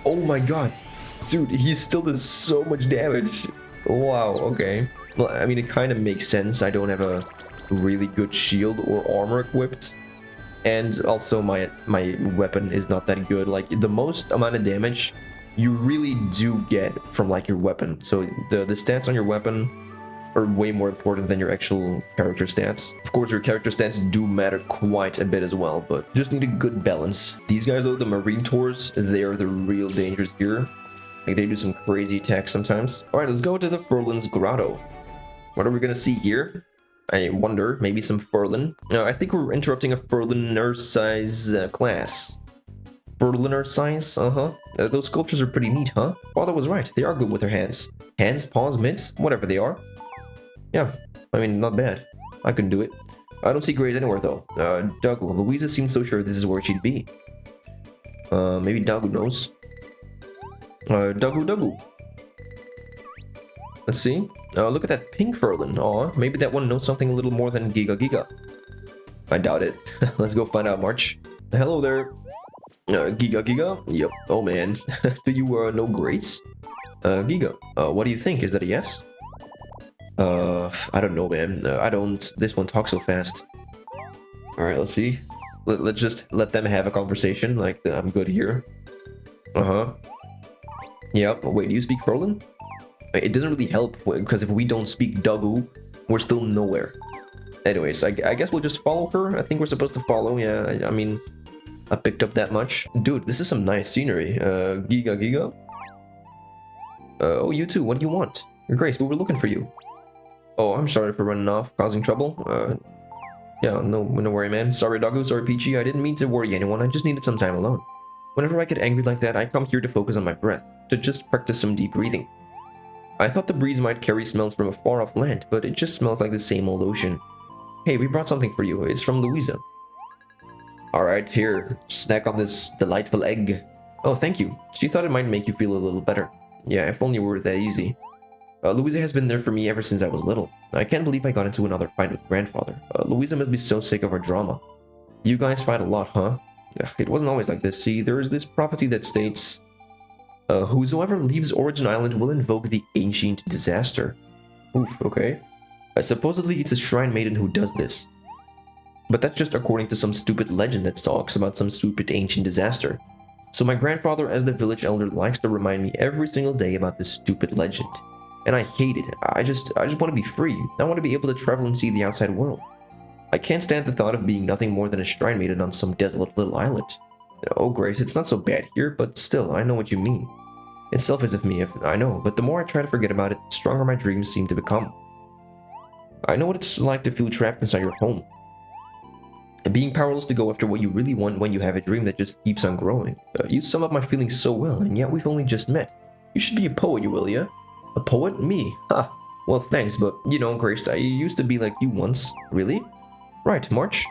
Oh my god. Dude, he still does so much damage. Wow, okay. Well, I mean, it kind of makes sense. I don't have a really good shield or armor equipped. And also my weapon is not that good. Like, the most amount of damage you really do get from like your weapon. So the stats on your weapon are way more important than your actual character stats. Of course, your character stats do matter quite a bit as well, but just need a good balance. These guys though, the Marine Tours, they're the real dangers here. Like, they do some crazy attacks sometimes. All right, let's go to the Furlan's Grotto. What are we gonna see here? I wonder, maybe some Furlan. I think we're interrupting a Furlaner size class. Furlaner size? Those sculptures are pretty neat, huh? Father was right, they are good with their hands. Hands, paws, mitts, whatever they are. Yeah, I mean, not bad. I couldn't do it. I don't see Grace anywhere though. Dagu, Louisa seems so sure this is where she'd be. Maybe Dagu knows. Dagu. Let's see. Look at that pink Furlan. Aw, maybe that one knows something a little more than Giga. I doubt it. Let's go find out, March. Hello there. Giga? Yep. Oh man. Do you know Grace? Giga, what do you think? Is that a yes? I don't know, man. I don't... This one talks so fast. Alright, let's see. Let's just let them have a conversation. Like, I'm good here. Yep. Wait, do you speak Furlan? It doesn't really help, because if we don't speak Dagu, we're still nowhere. Anyways, I guess we'll just follow her. I think we're supposed to follow, yeah. I mean, I picked up that much. Dude, this is some nice scenery. Giga? Oh, you too, what do you want? Grace, we were looking for you. Oh, I'm sorry for running off, causing trouble. Yeah, no worry, man. Sorry, Dagu, sorry, Peachy. I didn't mean to worry anyone, I just needed some time alone. Whenever I get angry like that, I come here to focus on my breath, to just practice some deep breathing. I thought the breeze might carry smells from a far-off land, but it just smells like the same old ocean. Hey, we brought something for you. It's from Louisa. Alright, here. Snack on this delightful egg. Oh, thank you. She thought it might make you feel a little better. Yeah, if only it were that easy. Louisa has been there for me ever since I was little. I can't believe I got into another fight with grandfather. Louisa must be so sick of our drama. You guys fight a lot, huh? It wasn't always like this. See, there is this prophecy that states... whosoever leaves Origin Island will invoke the ancient disaster. Oof, okay. Supposedly it's a shrine maiden who does this. But that's just according to some stupid legend that talks about some stupid ancient disaster. So my grandfather as the village elder likes to remind me every single day about this stupid legend. And I hate it. I just want to be free. I want to be able to travel and see the outside world. I can't stand the thought of being nothing more than a shrine maiden on some desolate little island. Oh, Grace, it's not so bad here, but still, I know what you mean. It's selfish of me, I know, but the more I try to forget about it, the stronger my dreams seem to become. I know what it's like to feel trapped inside your home. And being powerless to go after what you really want when you have a dream that just keeps on growing. You sum up my feelings so well, and yet we've only just met. You should be a poet, you will, yeah? A poet? Me? Ha! Well, thanks, but, you know, Grace, I used to be like you once. Really? Right, March?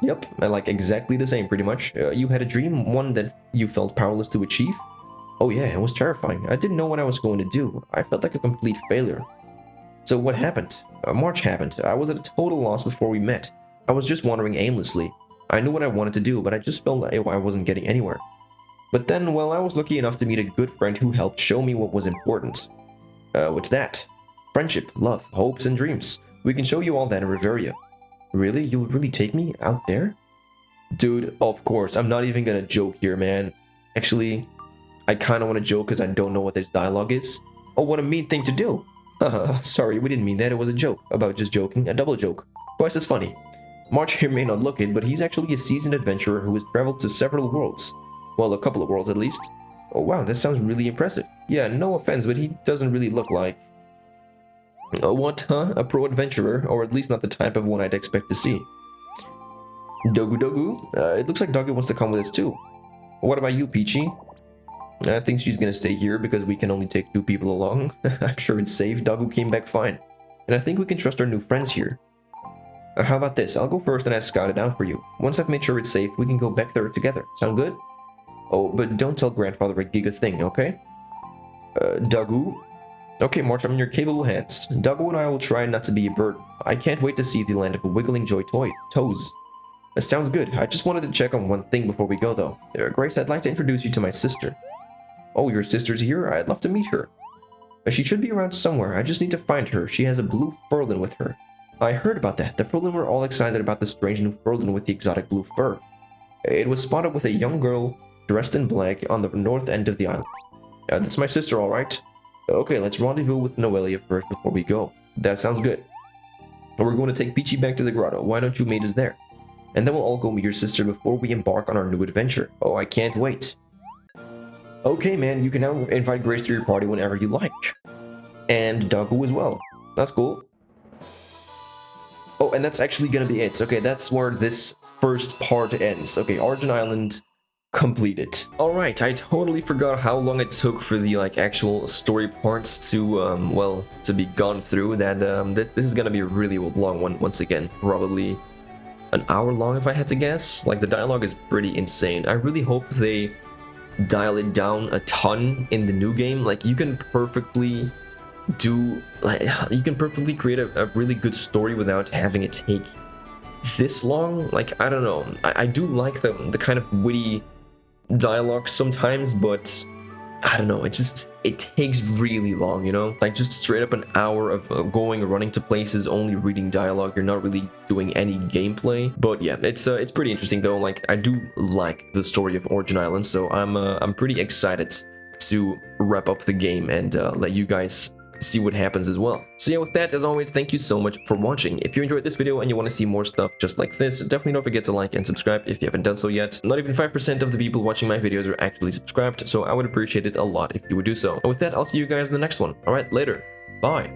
Yep, like exactly the same, pretty much. You had a dream, one that you felt powerless to achieve? Oh yeah, it was terrifying. I didn't know what I was going to do. I felt like a complete failure. So what happened? March happened. I was at a total loss before we met. I was just wandering aimlessly. I knew what I wanted to do, but I just felt like I wasn't getting anywhere. But then, well, I was lucky enough to meet a good friend who helped show me what was important. What's that? Friendship, love, hopes, and dreams. We can show you all that in Riveria. Really? You'll really take me out there? Dude, of course. I'm not even gonna joke here, man. Actually, I kind of want to joke because I don't know what this dialogue is. Oh, what a mean thing to do. Sorry, we didn't mean that. It was a joke. About just joking. A double joke. Twice as funny. March here may not look it, but he's actually a seasoned adventurer who has traveled to several worlds. Well, a couple of worlds at least. Oh wow, that sounds really impressive. Yeah, no offense, but he doesn't really look like... what, huh? A pro-adventurer, or at least not the type of one I'd expect to see. Dogu? It looks like Dogu wants to come with us too. What about you, Peachy? I think she's gonna stay here because we can only take 2 people along. I'm sure it's safe. Dogu came back fine. And I think we can trust our new friends here. How about this? I'll go first and I scout it out for you. Once I've made sure it's safe, we can go back there together. Sound good? Oh, but don't tell Grandfather a Giga thing, okay? Dagu? Okay, March, I'm in your capable hands. Dagu and I will try not to be a burden. I can't wait to see the land of wiggling joy toes. That sounds good. I just wanted to check on one thing before we go, though. Grace, I'd like to introduce you to my sister. Oh, your sister's here? I'd love to meet her. She should be around somewhere. I just need to find her. She has a blue furlin with her. I heard about that. The furlin were all excited about the strange new furlin with the exotic blue fur. It was spotted with a young girl dressed in black on the north end of the island. That's my sister, all right? Okay, let's rendezvous with Noelia first before we go. That sounds good. We're going to take Peachy back to the grotto. Why don't you meet us there? And then we'll all go meet your sister before we embark on our new adventure. Oh, I can't wait. Okay, man, you can now invite Grace to your party whenever you like. And Dagu as well. That's cool. Oh, and that's actually gonna be it. Okay, that's where this first part ends. Okay, Origin Island completed. Alright, I totally forgot how long it took for the actual story parts to well, to be gone through. That this is gonna be a really long one once again. Probably an hour long if I had to guess. Like, the dialogue is pretty insane. I really hope they dial it down a ton in the new game. Like, you can perfectly create a really good story without having it take this long. Like, I don't know. I do like the kind of witty dialogue sometimes, but I don't know, it takes really long, you know? Like, just straight up an hour of running to places, only reading dialogue. You're not really doing any gameplay. But yeah, it's pretty interesting though. Like, I do like the story of Origin Island, so I'm pretty excited to wrap up the game and let you guys see what happens as well. So yeah, with that, as always, thank you so much for watching. If you enjoyed this video and you want to see more stuff just like this, definitely don't forget to like and subscribe if you haven't done so yet. Not even 5% of the people watching my videos are actually subscribed, so I would appreciate it a lot if you would do so. And with that, I'll see you guys in the next one. Alright, later. Bye.